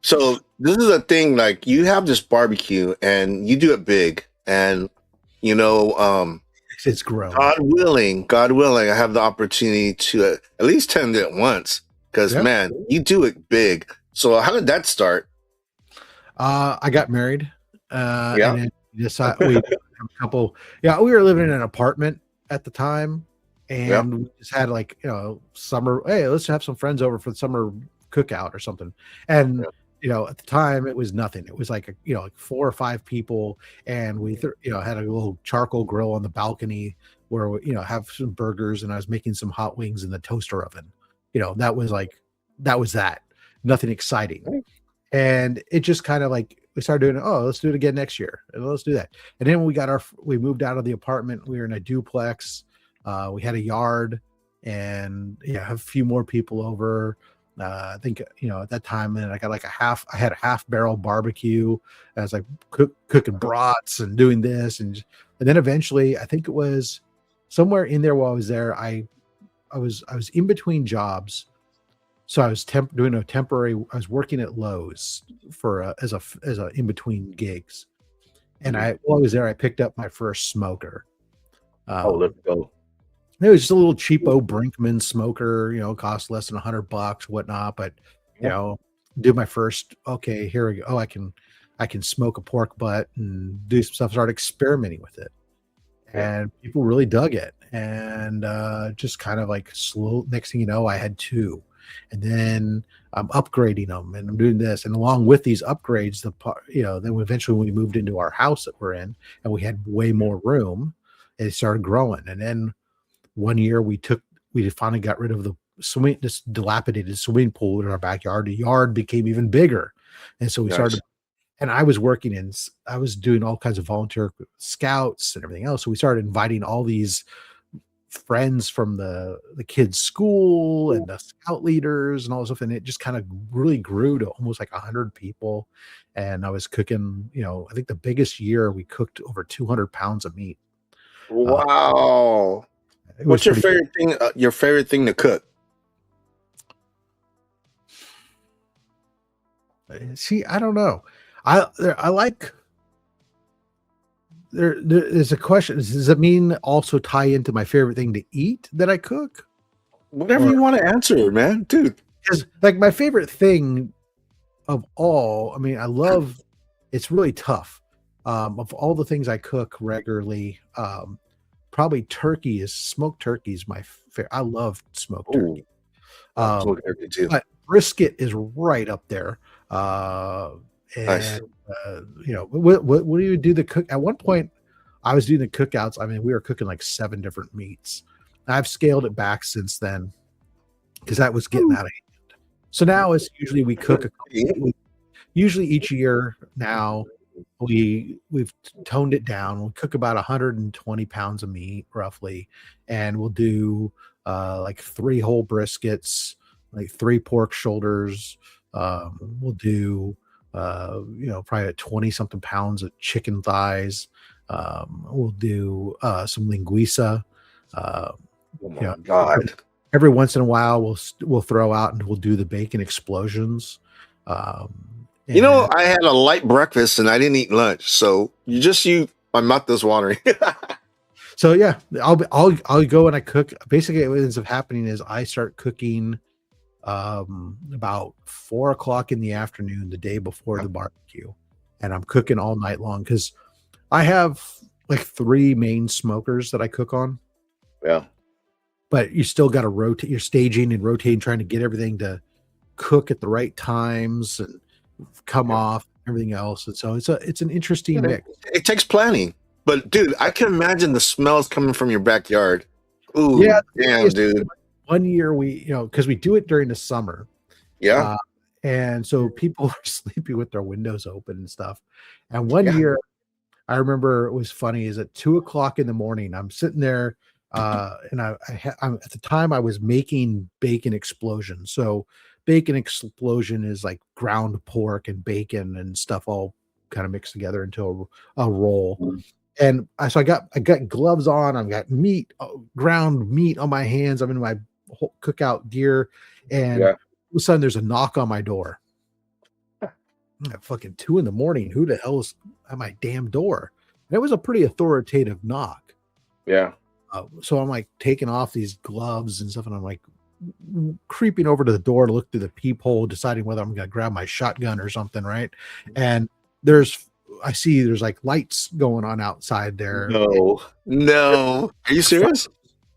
So this is a thing, like you have this barbecue and you do it big, and it's grown. God willing, I have the opportunity to at least attend it once. Because man, you do it big. So how did that start? I got married, Yeah. and then we have a couple. Yeah, we were living in an apartment at the time, Yeah. and we just had like summer. Hey, let's have some friends over for the summer cookout or something. And at the time it was nothing. It was like like 4 or 5 people, and we had a little charcoal grill on the balcony where we have some burgers, and I was making some hot wings in the toaster oven. That was that. Nothing exciting. And it just kind of like we started doing, oh, let's do it again next year. And let's do that. And then we moved out of the apartment. We were in a duplex. We had a yard, and have a few more people over. I think, at that time, and I got like I had a half barrel barbecue. I was like cooking brats and doing this. And then eventually, I think it was somewhere in there while I was there, I was in between jobs. So I was doing a temporary. I was working at Lowe's for as a in between gigs, and while I was there, I picked up my first smoker. Let's go. It was just a little cheapo Brinkman smoker. Cost less than $100, whatnot. But do my first. Okay, here we go. Oh, I can smoke a pork butt and do some stuff. Start experimenting with it, and people really dug it. And just kind of like slow. Next thing you know, I had 2. And then I'm upgrading them, and I'm doing this. And along with these upgrades, then eventually we moved into our house that we're in, and we had way more room, and it started growing. And then one year we finally got rid of this dilapidated swimming pool in our backyard. The yard became even bigger. And so we started, and I was doing all kinds of volunteer scouts and everything else. So we started inviting all these friends from the kids' school and the scout leaders and all this stuff, and it just kind of really grew to almost like 100 people. And I was cooking, I think the biggest year we cooked over 200 pounds of meat. Wow. What's your favorite thing? Your favorite thing to cook? See, I don't know. I like. There's a question. Does it mean also tie into my favorite thing to eat that I cook? Whatever you want to answer, man, dude. Because like my favorite thing of all, I mean, I love. It's really tough. Of all the things I cook regularly, probably smoked turkey is my favorite. I love smoked turkey. Smoked turkey too. But brisket is right up there. And Nice. What do you do the cook? At one point, I was doing the cookouts. I mean, we were cooking like 7 different meats. I've scaled it back since then because that was getting out of hand. So now it's usually we cook usually each year now. We've toned it down. We cook about 120 pounds of meat roughly, and we'll do like 3 whole briskets, like 3 pork shoulders. We'll do probably 20 something pounds of chicken thighs. We'll do some linguiça. Oh my God. Every once in a while we'll throw out and we'll do the bacon explosions. I had a light breakfast and I didn't eat lunch. So my mouth is watering. So yeah, I'll go and I cook. Basically what ends up happening is I start cooking about 4:00 in the afternoon the day before the barbecue, and I'm cooking all night long because I have like 3 main smokers that I cook on. Yeah, but you still got to rotate. You're staging and rotating, trying to get everything to cook at the right times and come off, everything else. And so it's an interesting mix. It takes planning, but dude, I can imagine the smells coming from your backyard. Ooh, yeah, damn, dude. One year because we do it during the summer. Yeah. And so people are sleeping with their windows open and stuff. And one year I remember it was funny is at 2:00 in the morning, I'm sitting there and I'm at the time I was making bacon explosion. So bacon explosion is like ground pork and bacon and stuff all kind of mixed together into a roll. Mm-hmm. And so I got gloves on. I've got ground meat on my hands. I'm in my whole cookout gear, and all of a sudden there's a knock on my door. At fucking 2 a.m. Who the hell is at my damn door? And it was a pretty authoritative knock. Yeah. So I'm like taking off these gloves and stuff, and I'm like creeping over to the door to look through the peephole, deciding whether I'm going to grab my shotgun or something, right? And I see there's like lights going on outside there. No. Are you serious?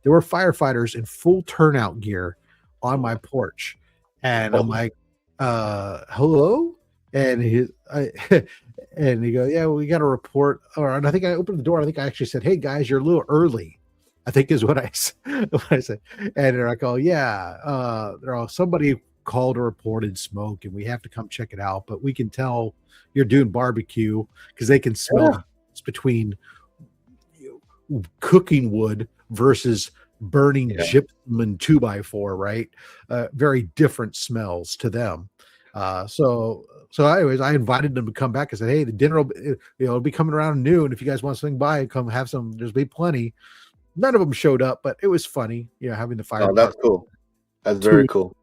There were firefighters in full turnout gear on my porch, and I'm like, hello? And he goes, yeah, we got a report. And I think I opened the door. I think I actually said, hey guys, you're a little early, I think is what I said. And they're like, oh yeah, somebody called or reported smoke and we have to come check it out, but we can tell you're doing barbecue because they can smell the difference between cooking wood versus burning gypsum and 2x4, right? Very different smells to them. So anyways, I invited them to come back. I said, hey, the dinner will be coming around noon. If you guys want to swing by, come have some. There's be plenty. None of them showed up, but it was funny, having the fire. Oh, that's cool. That's very cool.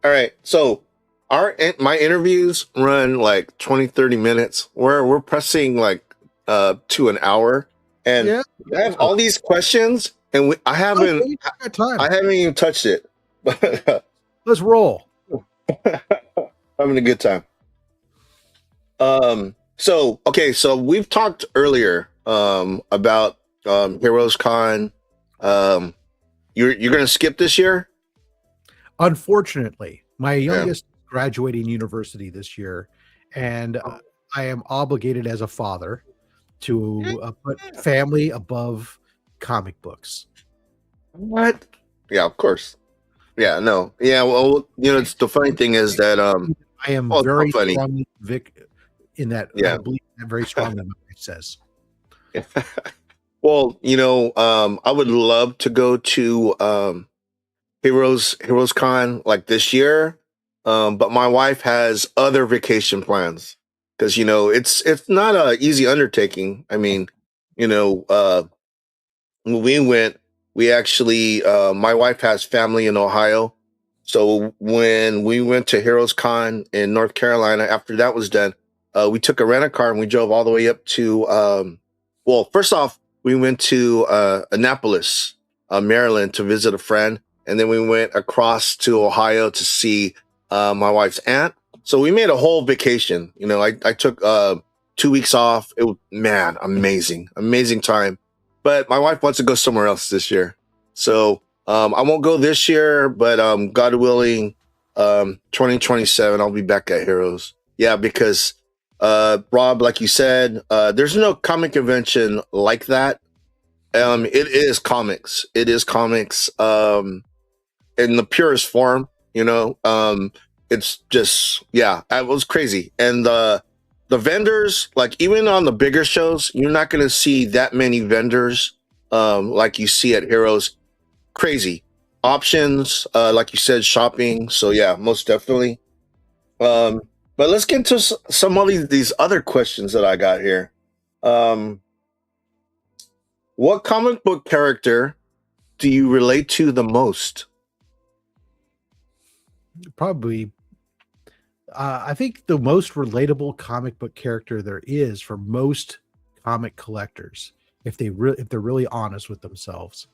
All right. So my interviews run like 20, 30 minutes. We're pressing like to an hour. And I have all these questions and I haven't even touched it. Let's roll. Having a good time. So we've talked earlier about Heroes Con. You're gonna skip this year? Unfortunately, my youngest graduating university this year, and I am obligated as a father to put family above comic books. What? Yeah, of course. Yeah, no. Yeah, well, it's the funny thing is that I am very strongly in that. Yeah. I believe that very strongly. It says. Well, I would love to go to Heroes Con like this year, but my wife has other vacation plans because it's not a easy undertaking. I mean, when we went, we actually my wife has family in Ohio, so when we went to Heroes Con in North Carolina, after that was done, we took a rent-a-car and we drove all the way up to first off, we went to Annapolis, Maryland to visit a friend. And then we went across to Ohio to see my wife's aunt. So we made a whole vacation. I took 2 weeks off. It was, amazing time. But my wife wants to go somewhere else this year. So I won't go this year, but God willing, 2027, I'll be back at Heroes. Yeah, because Rob, like you said, there's no comic convention like that. It is comics. In the purest form, it's just, it was crazy. And the vendors, like even on the bigger shows, you're not going to see that many vendors like you see at Heroes. Crazy options, like you said, shopping. So yeah, most definitely. But let's get into some of these other questions that I got here. What comic book character do you relate to the most? Probably, I think the most relatable comic book character there is for most comic collectors, if they're really honest with themselves,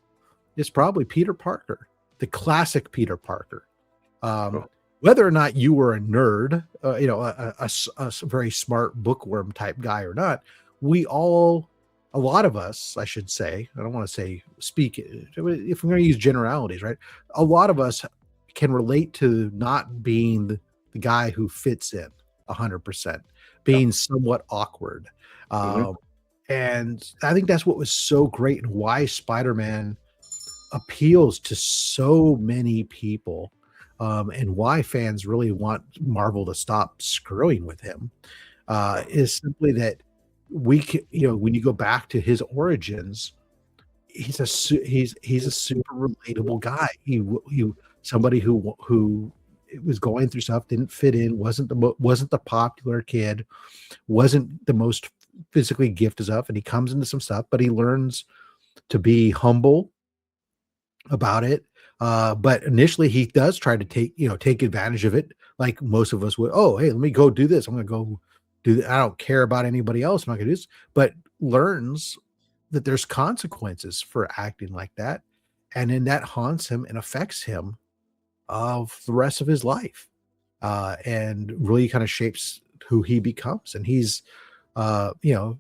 is probably Peter Parker, the classic Peter Parker. Whether or not you were a nerd, a very smart bookworm type guy or not, a lot of us, I should say, I don't want to say speak, if we're going to use generalities, right? A lot of us can relate to not being the guy who fits in 100%, being somewhat awkward. And I think that's what was so great and why Spider-Man appeals to so many people, and why fans really want Marvel to stop screwing with him, is simply that we can, when you go back to his origins, he's a super relatable guy. He somebody who was going through stuff, didn't fit in, wasn't the popular kid, wasn't the most physically gifted stuff, and he comes into some stuff, but he learns to be humble about it. But initially he does try to take advantage of it, like most of us would. Oh, hey, let me go do this. I'm going to go do that. I don't care about anybody else. I'm not going to do this, but learns that there's consequences for acting like that. and then that haunts him and affects him of the rest of his life, and really kind of shapes who he becomes. And he's even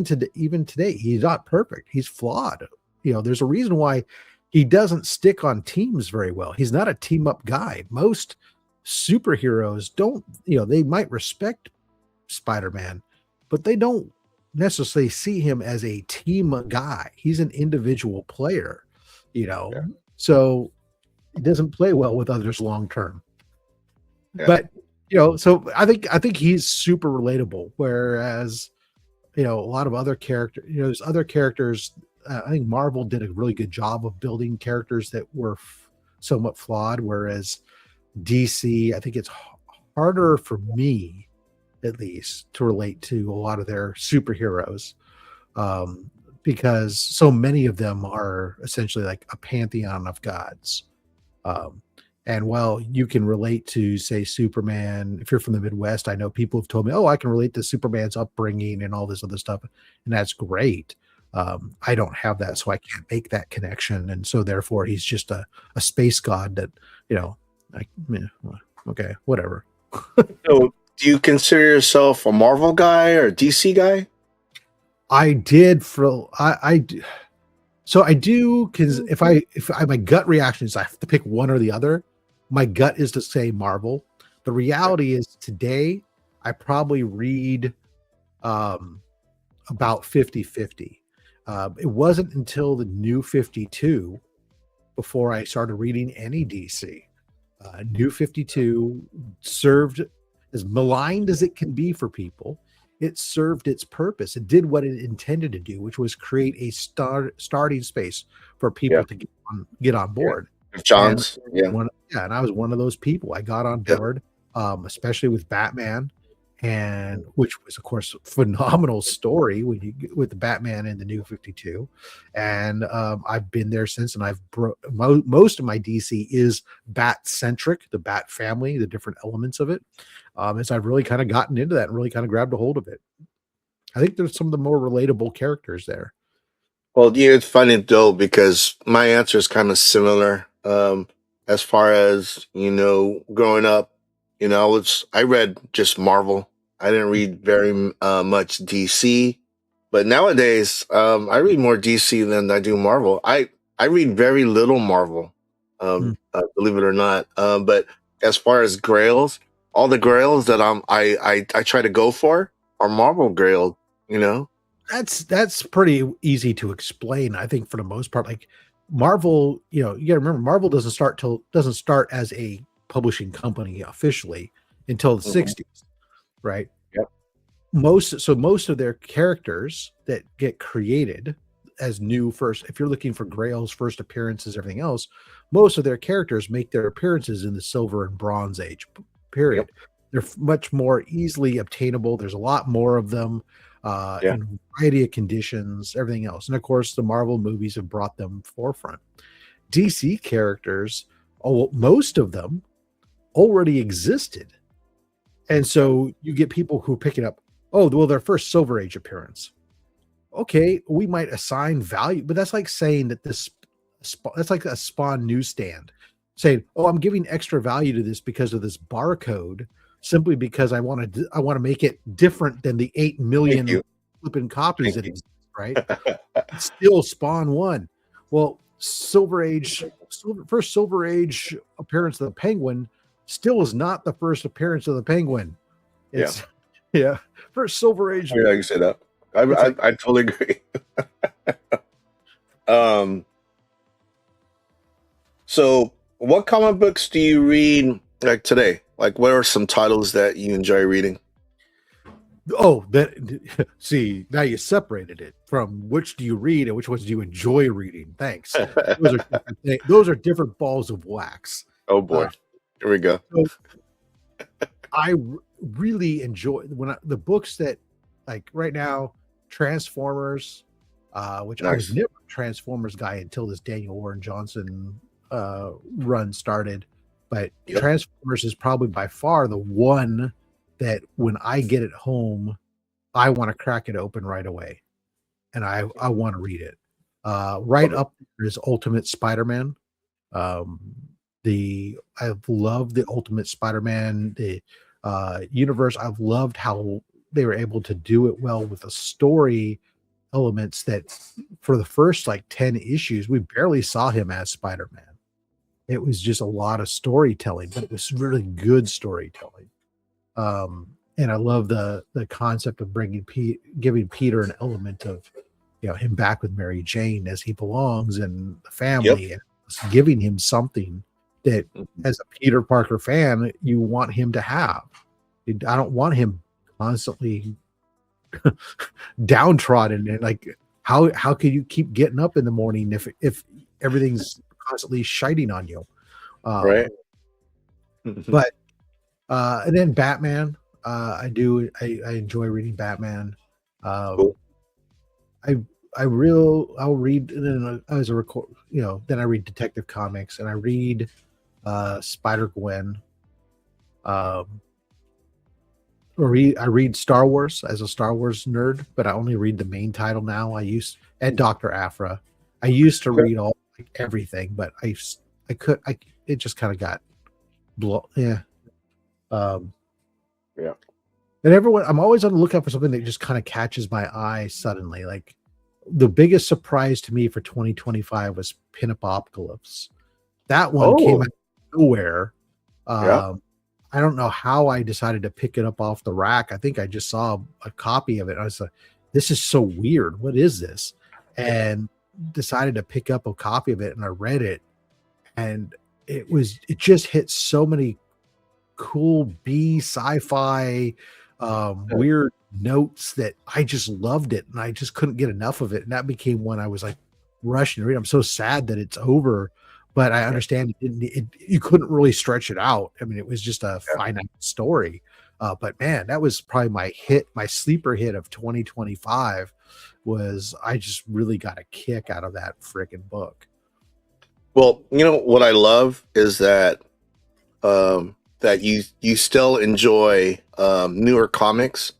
today he's not perfect. He's flawed. There's a reason why he doesn't stick on teams very well. He's not a team up guy. Most superheroes don't, they might respect Spider-Man, but they don't necessarily see him as a team guy. He's an individual player, so he doesn't play well with others long term. Yeah. But so I think he's super relatable. Whereas a lot of other characters, there's other characters. I think Marvel did a really good job of building characters that were somewhat flawed. Whereas DC, I think it's harder for me, at least, to relate to a lot of their superheroes, because so many of them are essentially like a pantheon of gods. And while you can relate to, say, Superman, if you're from the Midwest, I know people have told me, I can relate to Superman's upbringing and all this other stuff. And that's great. I don't have that, so I can't make that connection. And so therefore he's just a space god that, okay, whatever. So do you consider yourself a Marvel guy or a DC guy? I did so I do, because if my gut reaction is I have to pick one or the other, my gut is to say Marvel. The reality is today I probably read about 50-50. It wasn't until the New 52 before I started reading any DC. New 52 served, as maligned as it can be for people, it served its purpose. It did what it intended to do, which was create a starting space for people to get on board. John's, and I was one of those people. I got on board, especially with Batman, and which was, of course, a phenomenal story with the Batman in the New 52. And I've been there since, and most of my DC is Bat centric, the Bat family, the different elements of it. As I've really kind of gotten into that and really kind of grabbed a hold of it. I think there's some of the more relatable characters there. Well, it's funny though, because my answer is kind of similar. As far as, growing up, I read just Marvel. I didn't read very much DC, but nowadays, I read more DC than I do Marvel. I read very little Marvel, believe it or not. But as far as grails, all the grails that I try to go for are Marvel grails, That's pretty easy to explain, I think, for the most part. Like Marvel, you got to remember, Marvel doesn't start as a publishing company officially until the 60s, right? Yep. Most of their characters that get created as new first, if you're looking for Grail's first appearances, everything else, most of their characters make their appearances in the Silver and Bronze Age period. Yep. They're much more easily obtainable. There's a lot more of them. In a variety of conditions, everything else. And of course, the Marvel movies have brought them forefront. DC characters, most of them already existed. And so you get people who pick it up. Their first Silver Age appearance. Okay, we might assign value, but that's like saying that that's like a Spawn newsstand saying, I'm giving extra value to this because of this barcode, simply because I want to make it different than the 8 million flipping copies that exist, right? It's still Spawn 1. Well, first Silver Age appearance of the Penguin still is not the first appearance of the Penguin. It's first Silver Age. Yeah, you say that. I totally agree. So what comic books do you read like today? Like, what are some titles that you enjoy reading? See, now you separated it from which do you read and which ones do you enjoy reading. Thanks. Those are different balls of wax. Oh boy, here we go. So I really enjoy the books that, like right now, Transformers, which I was never a Transformers guy until this Daniel Warren Johnson run started. But Transformers is probably by far the one that when I get it home, I want to crack it open right away. And I want to read it. Right up there is Ultimate Spider-Man. Um, I've loved the Ultimate Spider-Man universe. I've loved how they were able to do it well with the story elements that for the first like 10 issues, we barely saw him as Spider-Man. It was just a lot of storytelling, but it was really good storytelling. And I love the concept of giving Peter an element of, him back with Mary Jane as he belongs and the family, and giving him something that as a Peter Parker fan, you want him to have. I don't want him constantly downtrodden and like, how can you keep getting up in the morning if everything's constantly shining on you? Right. But and then Batman, I enjoy reading Batman. Cool. I'll read, and then as a record, then I read Detective Comics, and I read Spider-Gwen. I read Star Wars as a Star Wars nerd, but I only read the main title now. And Dr. Aphra. I used to read everything, but it just kind of got yeah. Yeah. And I'm always on the lookout for something that just kind of catches my eye suddenly. Like the biggest surprise to me for 2025 was Pinopocalypse. That one came out of nowhere. I don't know how I decided to pick it up off the rack. I think I just saw a copy of it. I was like, this is so weird. What is this? And decided to pick up a copy of it, and I read it, and it just hit so many cool B sci-fi weird notes that I just loved it, and I just couldn't get enough of it. And that became when I was like rushing to read. I'm so sad that it's over, but I understand you couldn't really stretch it out. I mean, it was just a finite story. But man, that was probably my sleeper hit of 2025 was I just really got a kick out of that freaking book. Well, what I love is that that you still enjoy newer comics,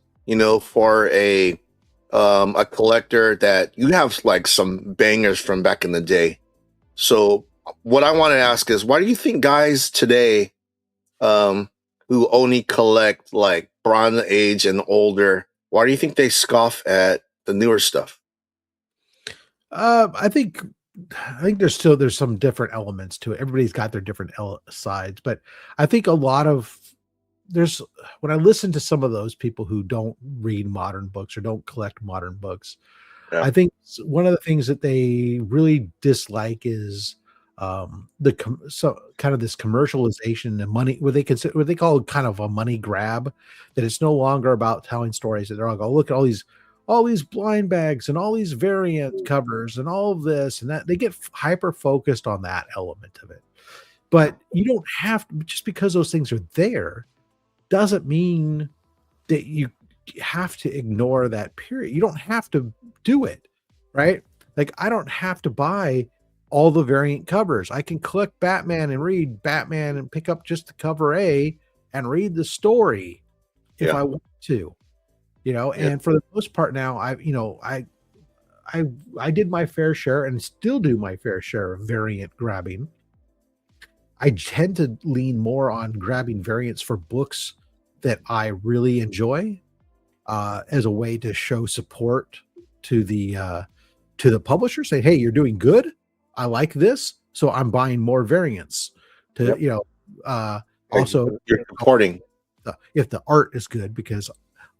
for a collector, that you have like some bangers from back in the day. So what I want to ask is, why do you think guys today who only collect like Bronze Age and older, why do you think they scoff at the newer stuff? I think there's some different elements to it. Everybody's got their different sides, but I think a lot of when I listen to some of those people who don't read modern books or don't collect modern books, I think one of the things that they really dislike is kind of this commercialization and money, what they call kind of a money grab, that it's no longer about telling stories. That they're like, oh, look at all these blind bags and all these variant covers and all of this and that. They get hyper focused on that element of it. But you don't have to, just because those things are there doesn't mean that you have to ignore that period. You don't have to do it, right? Like I don't have to buy all the variant covers. I can collect Batman and read Batman and pick up just the cover A and read the story if I want to, and for the most part now, I did my fair share and still do my fair share of variant grabbing. I tend to lean more on grabbing variants for books that I really enjoy as a way to show support to the publisher. Say, hey, you're doing good. I like this, so I'm buying more variants. Also you're supporting if the art is good, because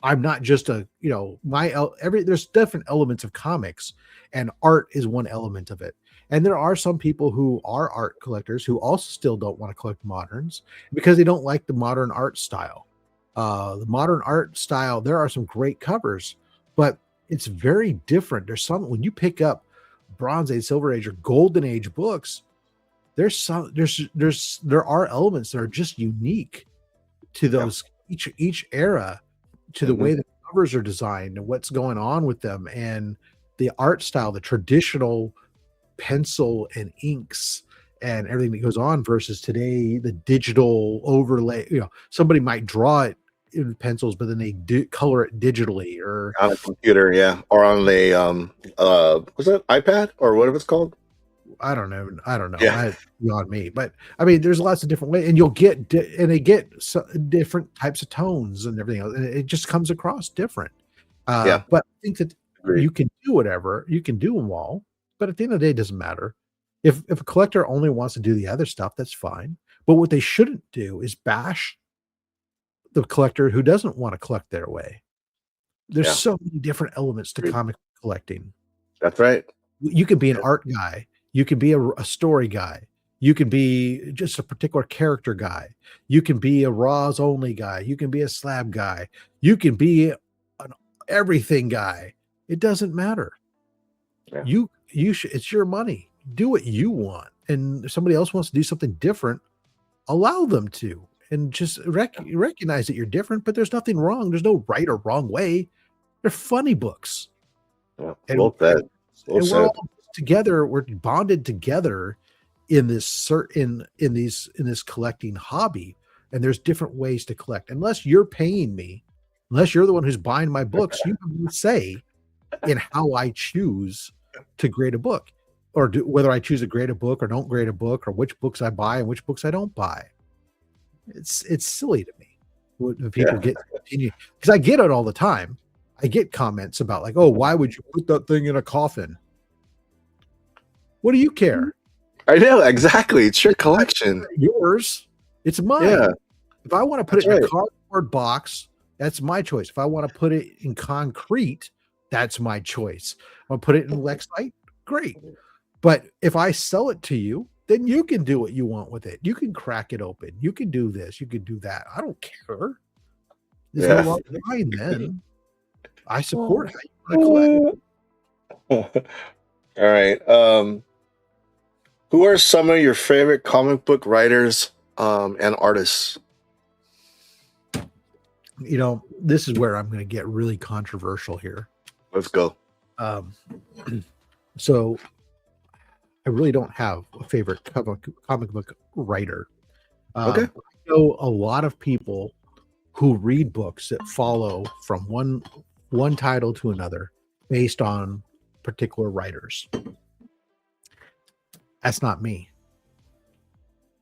I'm not just there's different elements of comics, and art is one element of it. And there are some people who are art collectors who also still don't want to collect moderns because they don't like the modern art style. The modern art style, there are some great covers, but it's very different. When you pick up Bronze Age, Silver Age, or Golden Age books, there are elements that are just unique to those each era, to the way the covers are designed and what's going on with them, and the art style, the traditional pencil and inks and everything that goes on versus today, the digital overlay. Somebody might draw it in pencils, but then they color it digitally or on a computer, yeah, or on a what's that, iPad or whatever it's called. I don't know. Yeah. That's beyond me. But I mean, there's lots of different ways, and you'll get and they get different types of tones and everything else, and it just comes across different. Yeah. But I think that Agreed. you can do whatever, you can do them all, but at the end of the day, it doesn't matter. If a collector only wants to do the other stuff, that's fine. But what they shouldn't do is bash the collector who doesn't want to collect their way. There's Yeah. so many different elements to Agreed. comic collecting. That's right. You can be an Yeah. art guy, you can be a story guy, you can be just a particular character guy, you can be a raws only guy, you can be a slab guy, you can be an everything guy. It doesn't matter. Yeah. You should, it's your money. Do what you want. And if somebody else wants to do something different, allow them to. And just recognize that you're different, but there's nothing wrong. There's no right or wrong way. They're funny books. Yeah. And, Well said. Well and said. we're all together. We're bonded together in this in this collecting hobby. And there's different ways to collect. Unless you're paying me, unless you're the one who's buying my books, you have no say in how I choose to grade a book, or whether I choose to grade a book or don't grade a book, or which books I buy and which books I don't buy. It's silly to me when people get opinion, because I get it all the time. I get comments about like, oh, why would you put that thing in a coffin? What do you care? I know, exactly. It's your collection. Yours. It's mine. Yeah. If I want to put That's it in a right. cardboard box, that's my choice. If I want to put it in concrete, that's my choice. I want to put it in Lexite, great. But if I sell it to you, then you can do what you want with it. You can crack it open. You can do this. You can do that. I don't care. There's Yeah. no line then. I support how you want to collect. All right. Who are some of your favorite comic book writers and artists? You know, this is where I'm going to get really controversial here. Let's go. So I really don't have a favorite comic book writer. Okay. I know a lot of people who read books that follow from one title to another based on particular writers. That's not me.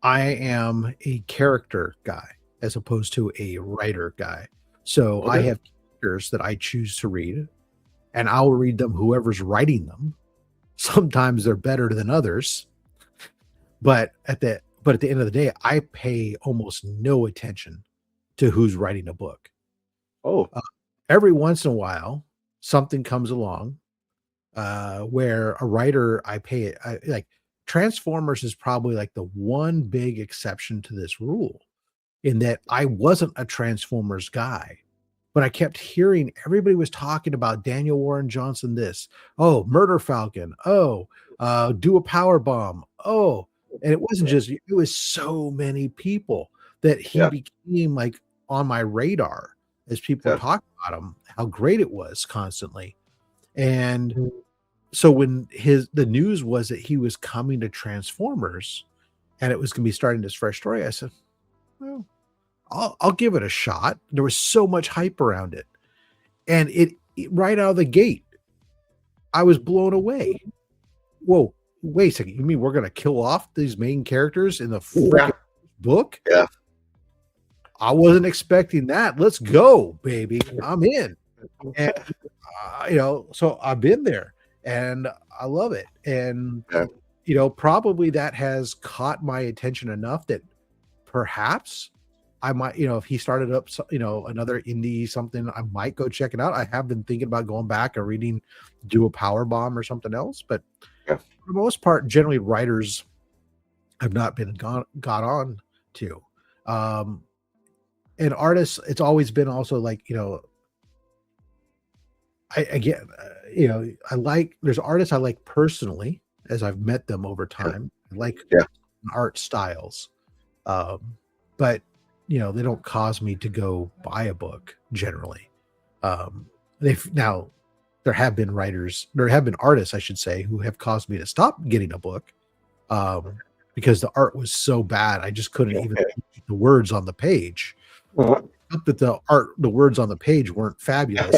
I am a character guy as opposed to a writer guy. So I Okay. have characters that I choose to read, and I'll read them whoever's writing them. Sometimes they're better than others, but at the end of the day, I pay almost no attention to who's writing a book. Oh, Every once in a while, something comes along where a writer I pay it. Like Transformers is probably like the one big exception to this rule, in that I wasn't a Transformers guy, but I kept hearing everybody was talking about Daniel Warren Johnson this, oh, Murder Falcon, oh, do a power bomb, oh, and it wasn't just, it was so many people that he Yeah. became like on my radar as people were Yeah. talking about him, how great it was constantly. And so when the news was that he was coming to Transformers and it was going to be starting this fresh story, I said, well, I'll give it a shot. There was so much hype around it. And it right out of the gate, I was blown away. Whoa, wait a second. You mean we're going to kill off these main characters in the freaking book? Yeah. I wasn't expecting that. Let's go, baby. I'm in. And, so I've been there and I love it. And, Yeah. Probably that has caught my attention enough that perhaps I might, if he started up, another indie something, I might go check it out. I have been thinking about going back and reading Do a Power Bomb or something else. But for the most part, generally writers have not been got on to. And artists, it's always been also like, there's artists I like personally as I've met them over time. I like art styles. But they don't cause me to go buy a book generally. There have been artists, I should say, who have caused me to stop getting a book because the art was so bad. I just couldn't even read the words on the page. Not that the words on the page weren't fabulous.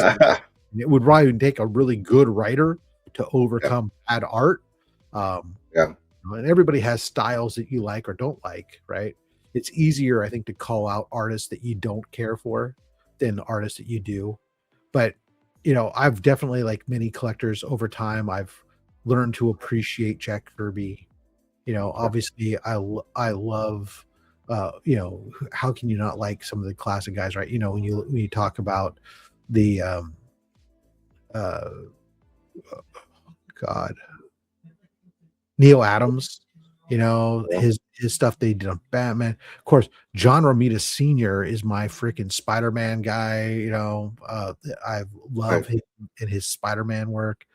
It would probably take a really good writer to overcome bad art. Yeah. And everybody has styles that you like or don't like, right? It's easier, I think, to call out artists that you don't care for than artists that you do. But I've definitely, like many collectors over time, I've learned to appreciate Jack Kirby. Obviously, I love. How can you not like some of the classic guys, right? When you talk about the God, Neil Adams, his stuff they did on Batman. Of course, John Romita Sr. is my freaking Spider-Man guy. I love him in his Spider-Man work.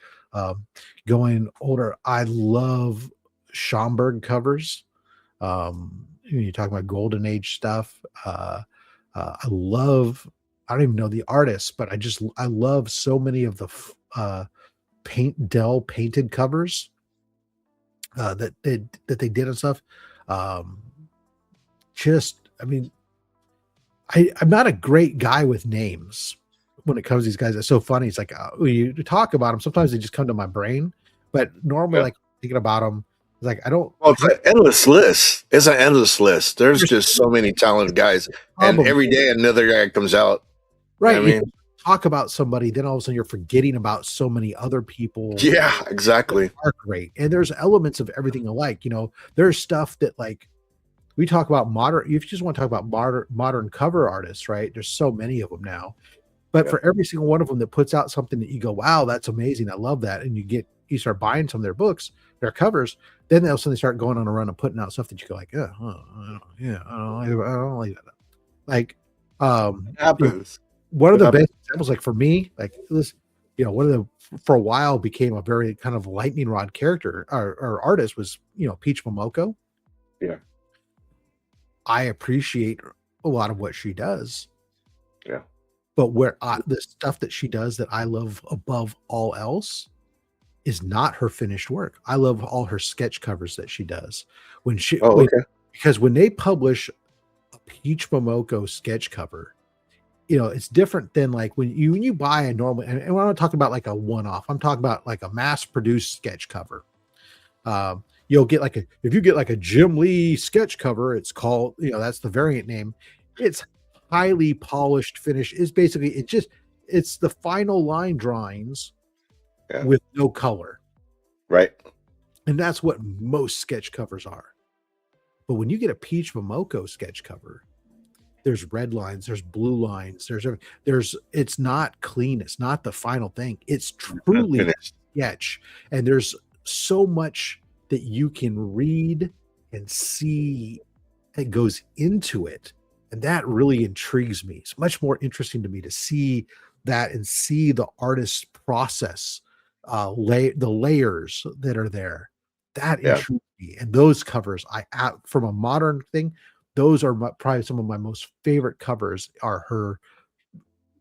Going older, I love Schomburg covers. You talk about Golden Age stuff. I don't even know the artists, but I love so many of the Dell painted covers that they did and stuff. I'm not a great guy with names when it comes to these guys. It's so funny. It's like when you talk about them, sometimes they just come to my brain, but normally, like thinking about them, it's like I don't. Well, it's an endless list. It's an endless list. There's just so many talented guys, and every day another guy comes out. Right. You know what I mean, talk about somebody, then all of a sudden you're forgetting about so many other people. Yeah, exactly. Are great, and there's elements of everything alike. There's stuff that, like, we talk about modern. If you just want to talk about modern cover artists, right? There's so many of them now, but for every single one of them that puts out something that you go, wow, that's amazing, I love that, and you start buying some of their books, their covers, then all of a sudden they start going on a run and putting out stuff that you go like, I don't like that. Like, it happens. One of the best examples, like for me, like this, for a while became a very kind of lightning rod character or artist was, Peach Momoko. Yeah. I appreciate a lot of what she does. Yeah. But the stuff that she does that I love above all else is not her finished work. I love all her sketch covers that she does. Because when they publish a Peach Momoko sketch cover, it's different than like when you buy a normal, and I'm not talking about like a one-off. I'm talking about like a mass-produced sketch cover. You'll get if you get like a Jim Lee sketch cover, it's called, that's the variant name. It's highly polished finish. It's basically, it's the final line drawings with no color. Right. And that's what most sketch covers are. But when you get a Peach Momoko sketch cover, there's red lines, there's blue lines, it's not clean. It's not the final thing. It's truly a sketch. And there's so much that you can read and see that goes into it. And that really intrigues me. It's much more interesting to me to see that and see the artist's process, the layers that are there. That intrigues me. And those covers, from a modern thing, those are probably some of my most favorite covers are her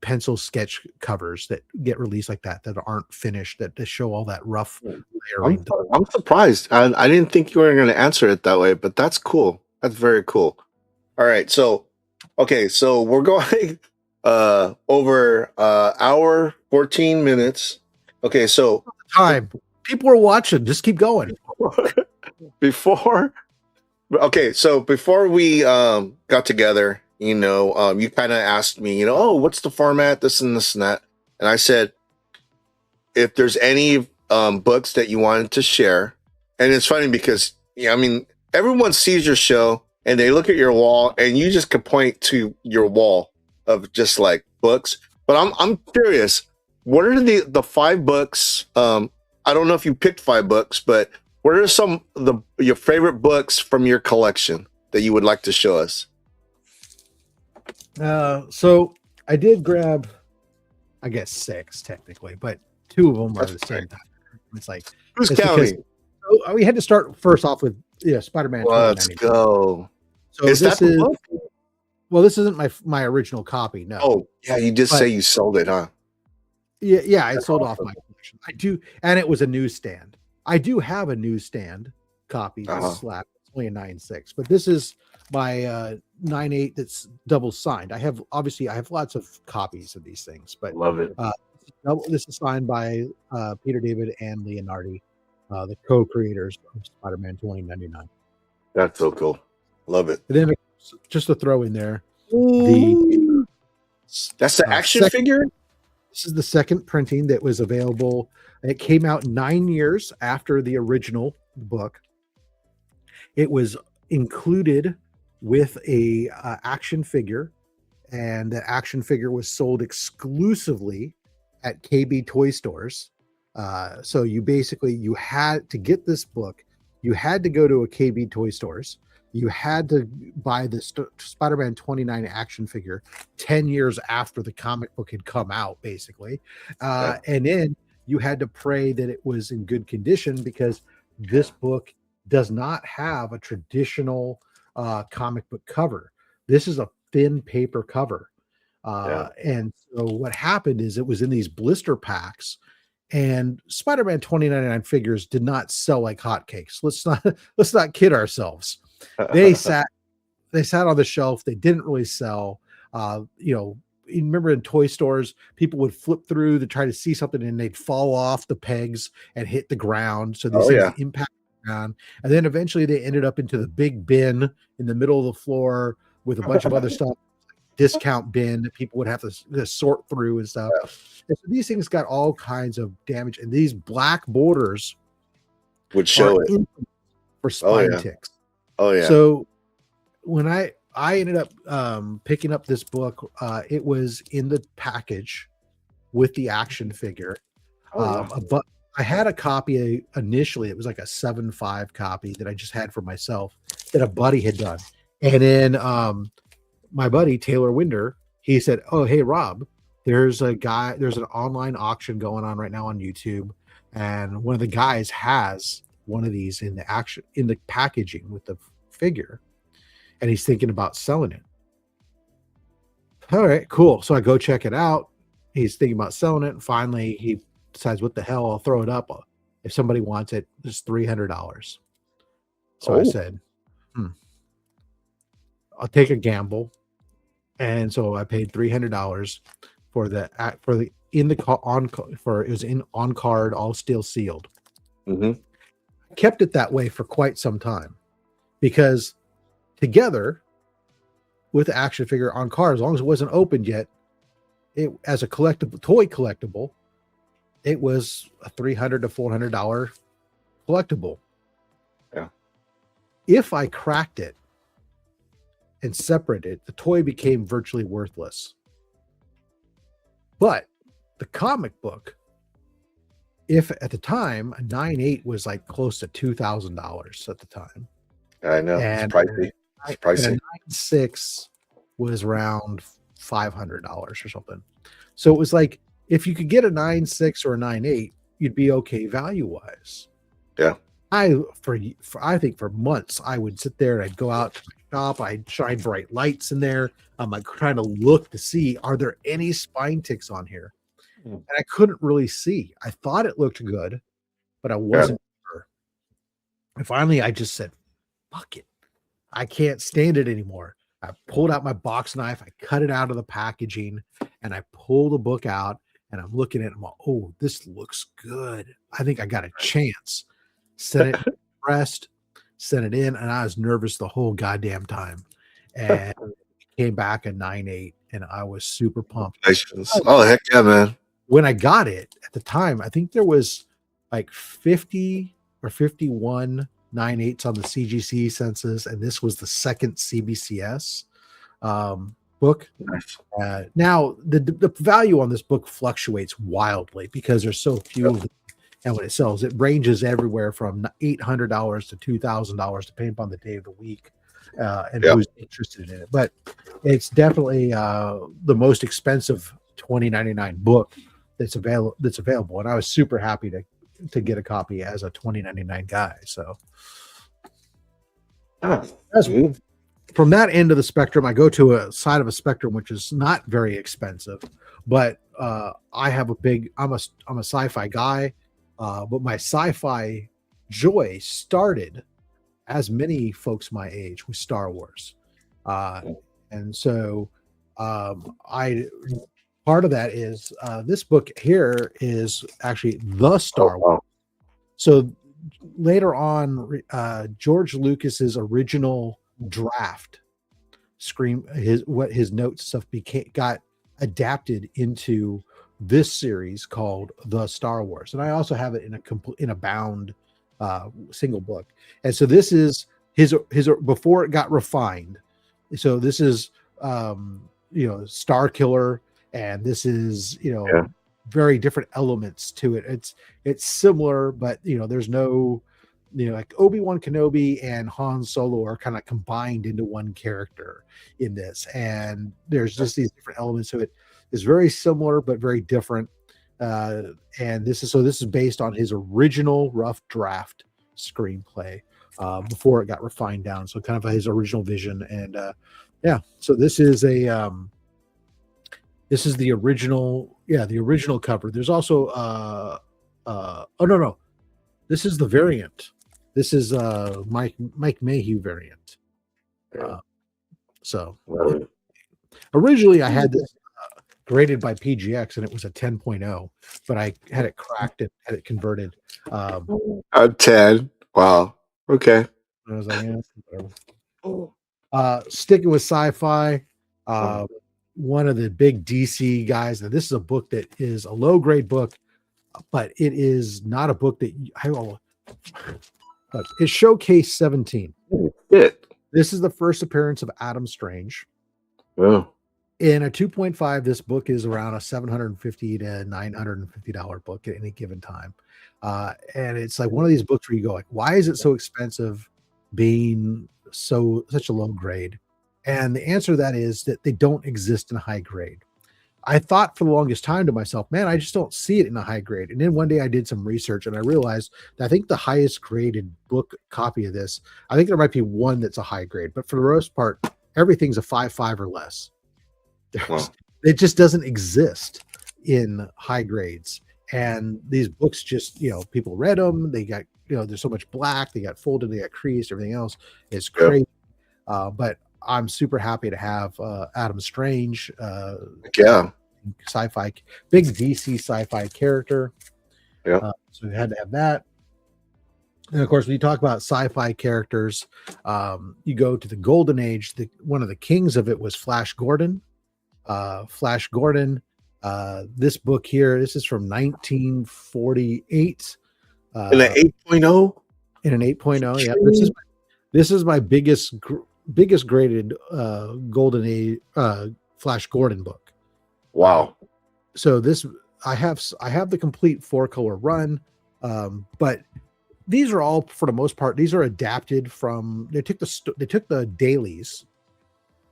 pencil sketch covers that get released like that aren't finished, that show all that rough layering. I'm surprised. I didn't think you were going to answer it that way, but that's cool. That's very cool. All right. So we're going over hour 14 minutes. Okay. So time. People are watching. Just keep going. Before we got together, you kind of asked me, what's the format, this and this and that. And I said, if there's any books that you wanted to share. And it's funny because, everyone sees your show and they look at your wall and you just could point to your wall of just like books. But I'm curious, what are the 5 books? I don't know if you picked 5 books, but what are some of your favorite books from your collection that you would like to show us? So I did grab, I guess 6 technically, but 2 of them are the same time. It's like, who's counting? We had to start first off with Spider-Man. Let's go. So this isn't my original copy. No. Oh yeah, you just say you sold it, huh? Yeah, I sold off my collection. I do, and it was a newsstand. I do have a newsstand copy of Slab only a 9.6, but this is my 9.8 that's double signed. I have lots of copies of these things, but Love it. this is signed by Peter David and Leonardi, the co-creators of Spider-Man 2099. That's so cool. Love it. And then just to throw in there, That's the action figure? This is the second printing that was available. It came out 9 years after the original book. It was included with a action figure, and the action figure was sold exclusively at KB toy stores. So you had to get this book. You had to go to a KB toy stores. You had to buy the Spider-Man 29 action figure 10 years after the comic book had come out, basically. And then you had to pray that it was in good condition, because this book does not have a traditional comic book cover. This is a thin paper cover. And so what happened is it was in these blister packs, and Spider-Man 2099 figures did not sell like hotcakes. Let's not kid ourselves. They sat on the shelf. They didn't really sell. You remember in toy stores, people would flip through to try to see something, and they'd fall off the pegs and hit the ground. So these things impact the ground. And then eventually they ended up into the big bin in the middle of the floor with a bunch of other stuff, discount bin that people would have to sort through and stuff. And so these things got all kinds of damage, and these black borders would show it for spine ticks. Oh yeah. So when I ended up picking up this book, it was in the package with the action figure. But I had a copy initially. It was like a 7.5 copy that I just had for myself that a buddy had done. And then my buddy Taylor Winder, he said, "Oh, hey Rob, there's an online auction going on right now on YouTube, and one of the guys has one of these in the packaging with the figure, and he's thinking about selling it." All right, cool. So I go check it out. He's thinking about selling it, and finally he decides, what the hell, I'll throw it up. If somebody wants it, it's $300. So I said, I'll take a gamble. And so I paid $300 for it was in on card, all steel sealed. Mm-hmm. I kept it that way for quite some time, because together with the action figure on card, as long as it wasn't opened yet, it as a toy collectible, it was a $300 to $400 collectible. Yeah. If I cracked it and separated it, the toy became virtually worthless. But the comic book, if at the time a 9.8 was like close to $2,000 at the time. I know, and it's pricey. It's pricey. And a 9.6 was around $500 or something. So it was like, if you could get a 9.6 or a 9.8, you'd be okay value wise. Yeah. I think for months I would sit there and I'd go out to my shop. I'd shine bright lights in there. I'm like trying to look to see, are there any spine ticks on here? And I couldn't really see. I thought it looked good, but I wasn't sure. And finally I just said, fuck it. I can't stand it anymore. I pulled out my box knife. I cut it out of the packaging, and I pulled the book out, and I'm looking at it. I'm like, oh, this looks good. I think I got a chance. Sent it pressed, sent it in, and I was nervous the whole goddamn time. And it came back a 9.8, and I was super pumped. Oh, heck yeah, man. When I got it at the time, I think there was like 50 or 51 9.8s on the CGC census, and this was the second CBCS book. Nice. Now, the value on this book fluctuates wildly because there's so few of them. And when it sells, it ranges everywhere from $800 to $2,000, depending upon the day of the week and who's interested in it. But it's definitely the most expensive $20.99 book that's available. And I was super happy to get a copy as a $20.99 guy. So from that end of the spectrum, I go to a side of a spectrum which is not very expensive, but I have I'm a sci-fi guy. But my sci-fi joy started as many folks my age, with Star Wars. And so I part of that is this book here is actually the Star Wars. Wow. So later on, George Lucas's original draft his notes stuff got adapted into this series called The Star Wars, and I also have it in a bound single book. And so this is his before it got refined. So this is Star Killer, and this is very different elements to it. It's similar, but there's no like Obi-Wan Kenobi and Han Solo are kind of combined into one character in this, and there's just these different elements to it. It's very similar but very different. And this is based on his original rough draft screenplay before it got refined down. So kind of his original vision. And so this is the original. Yeah, the original cover. There's also this is the variant. This is Mike Mayhew variant. So originally I had this graded by PGX and it was a 10.0, but I had it cracked and had it converted. A 10. Wow. Okay. I was like, whatever. Sticking with sci-fi, one of the big DC guys. Now, this is a book that is a low-grade book, but it is not a book that it's Showcase 17. This is the first appearance of Adam Strange. Oh. In a 2.5, this book is around a $750 to $950 book at any given time. And it's like one of these books where you go like, why is it so expensive being such a low grade? And the answer to that is that they don't exist in a high grade. I thought for the longest time to myself, man, I just don't see it in a high grade. And then one day I did some research and I realized that I think the highest graded book copy of this, I think there might be one that's a high grade, but for the most part, everything's a 5.5 or less. Wow. It just doesn't exist in high grades. And these books just, people read them. They got, there's so much black, they got folded, they got creased, everything else is crazy. But I'm super happy to have Adam Strange, sci-fi, big DC sci-fi character. Yeah. So we had to have that. And of course, when you talk about sci-fi characters, you go to the Golden Age. One of the kings of it was Flash Gordon. This book here, this is from 1948. In an 8.0? In an 8.0, yeah. This is my biggest graded Golden Age Flash Gordon book. Wow. So this I have the complete 4-color run, but these are all, for the most part, these are adapted from. They took the dailies,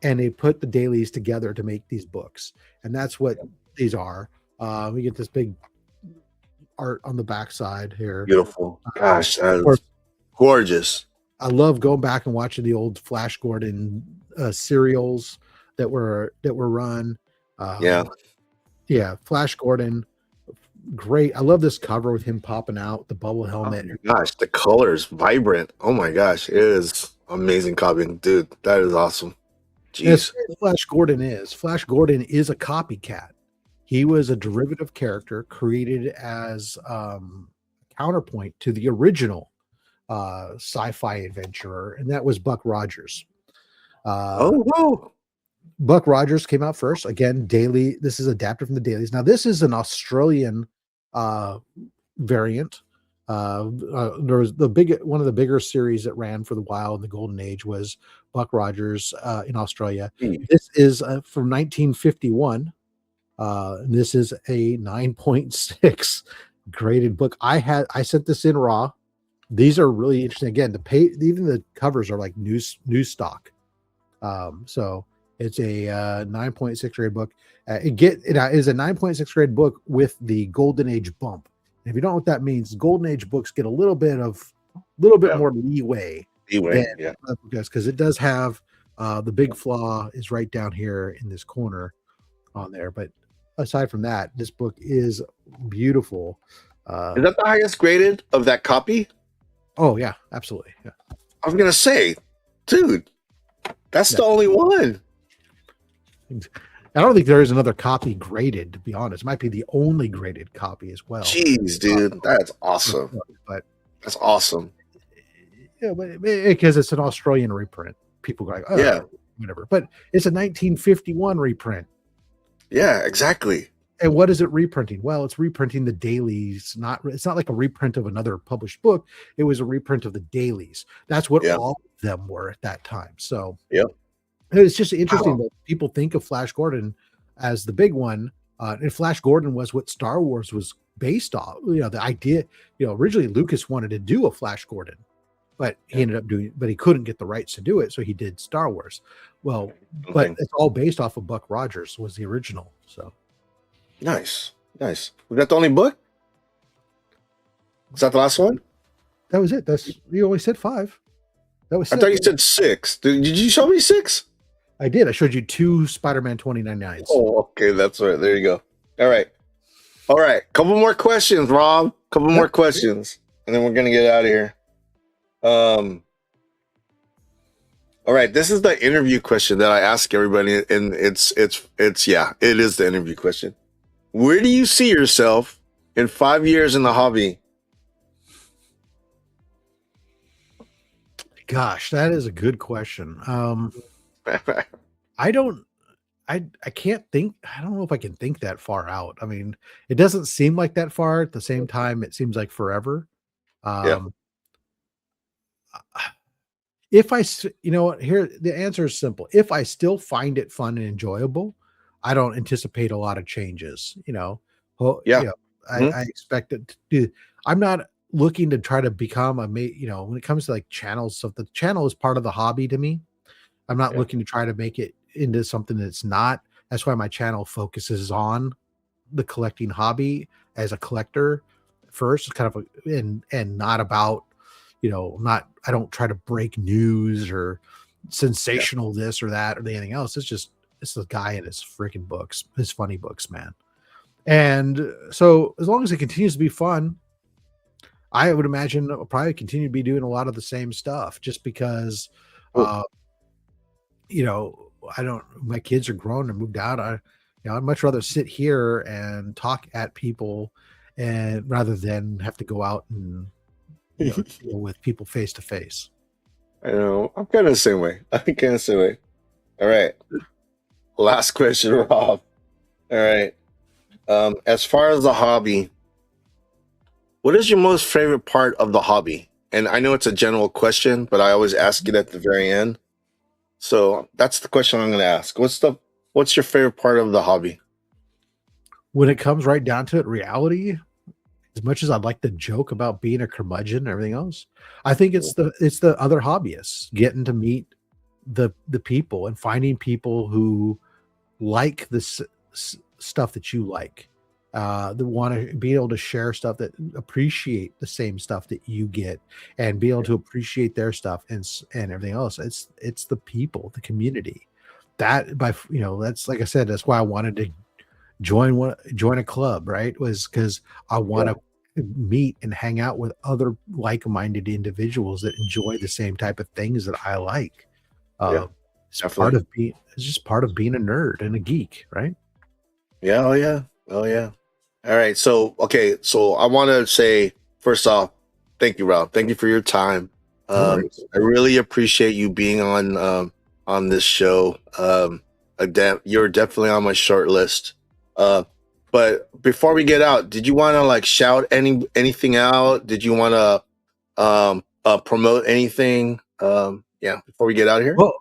and they put the dailies together to make these books, and that's what these are. We get this big art on the backside here. Beautiful. Gosh, that's gorgeous. I love going back and watching the old Flash Gordon serials that were run. Flash Gordon, great. I love this cover with him popping out the bubble helmet. Oh my gosh, the colors vibrant. Oh my gosh, it is amazing copying, dude. That is awesome. Jeez. Flash Gordon is a copycat. He was a derivative character created as counterpoint to the original sci-fi adventurer, and that was Buck Rogers. Wow. Buck Rogers came out first. Again, daily. This is adapted from the dailies. Now, this is an Australian variant. There was one of the bigger series that ran for the while in the Golden Age was Buck Rogers in Australia. This is from 1951. This is a 9.6 graded book. I sent this in raw. These are really interesting. Again, even the covers are like news stock. So it's a 9.6 grade book. It is a 9.6 grade book with the Golden Age bump. And if you don't know what that means, Golden Age books get a little bit more leeway. Because it does have the big flaw is right down here in this corner on there. But aside from that, this book is beautiful. Is that the highest graded of that copy? Oh yeah, absolutely. Yeah. I was gonna say, dude, that's the only one. I don't think there is another copy graded, to be honest. It might be the only graded copy as well. Jeez, dude, that's awesome. But that's awesome. Yeah, but because it's an Australian reprint, people go like, oh, yeah, whatever. But it's a 1951 reprint. Yeah, exactly. And what is it reprinting? Well, it's reprinting the dailies. It's not like a reprint of another published book. It was a reprint of the dailies. That's what all of them were at that time. So it's just interesting that people think of Flash Gordon as the big one. And Flash Gordon was what Star Wars was based off. The idea, originally Lucas wanted to do a Flash Gordon, but he ended up but he couldn't get the rights to do it. So he did Star Wars. Well, but it's all based off of Buck Rogers was the original. So. Nice. Was that the only book? Is that the last one? That was it. You only said 5. That was. I thought you said 6. Did you show me 6? I did. I showed you 2 Spider-Man 29.9s. Oh, okay. That's right. There you go. All right. Couple more questions, Rob. Couple more questions, and then we're gonna get out of here. All right. This is the interview question that I ask everybody, and it is the interview question. Where do you see yourself in 5 years in the hobby? Gosh, that is a good question. I can't think. I don't know if I can think that far out. I mean, it doesn't seem like that far. At the same time, it seems like forever. If here the answer is simple. If I still find it fun and enjoyable, I don't anticipate a lot of changes. I expect it to do. I'm not looking to try to become when it comes to like channels. So the channel is part of the hobby to me. I'm not looking to try to make it into something that's not. That's why my channel focuses on the collecting hobby as a collector first, kind of, and not about, I don't try to break news or sensational this or that or anything else. It's the guy in his freaking books, his funny books, man. And so as long as it continues to be fun, I would imagine I'll probably continue to be doing a lot of the same stuff just because, my kids are grown and moved out. I'd much rather sit here and talk at people and rather than have to go out and deal with people face to face. I know. I'm kind of the same way. All right. Last question, Rob. All right. As far as the hobby, what is your most favorite part of the hobby? And I know it's a general question, but I always ask it at the very end. So that's the question I'm going to ask. What's your favorite part of the hobby? When it comes right down to it, reality, as much as I'd like to joke about being a curmudgeon and everything else, I think it's the other hobbyists getting to meet the people and finding people who like this stuff that you like, that want to be able to share stuff, that appreciate the same stuff that you get and be able to appreciate their stuff and everything else. It's the people, the community that's like I said, that's why I wanted to join a club, right? Was because I want to meet and hang out with other like-minded individuals that enjoy the same type of things that I like. It's just part of being a nerd and a geek, right? Yeah. Oh yeah. All right. So I want to say, first off, thank you, Rob. Thank you for your time. I really appreciate you being on this show. You're definitely on my short list. But before we get out, did you want to like shout anything out? Did you want to promote anything? Before we get out of here. Well,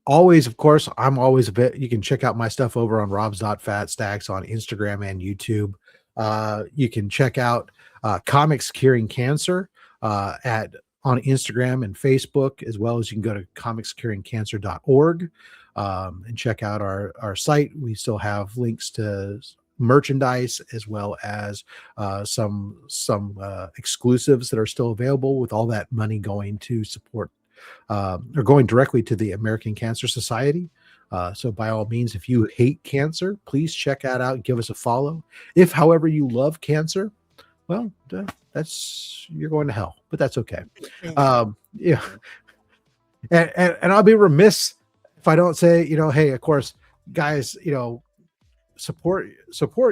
always, of course, I'm always you can check out my stuff over on Rob's.Fat Stax on Instagram and YouTube. You can check out Comics Curing Cancer on Instagram and Facebook, as well as you can go to comicscuringcancer.org and check out our site. We still have links to merchandise as well as some exclusives that are still available, with all that money going to support or going directly to the American Cancer Society. So by all means, if you hate cancer, please check that out. Give us a follow. If, however, you love cancer, well, you're going to hell, but that's okay. And I'll be remiss if I don't say, hey, of course, guys, support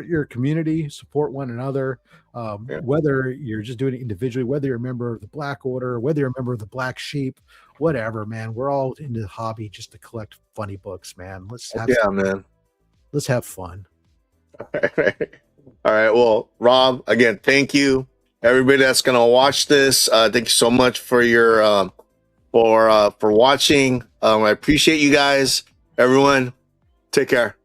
your community, support one another. Whether you're just doing it individually, whether you're a member of the Black Order, whether you're a member of the Black Sheep, whatever, man, we're all into the hobby just to collect funny books, man. Let's have man. Let's have fun. All right. Well, Rob, again, thank you. Everybody that's gonna watch this, thank you so much for your for watching. I appreciate you guys. Everyone, take care.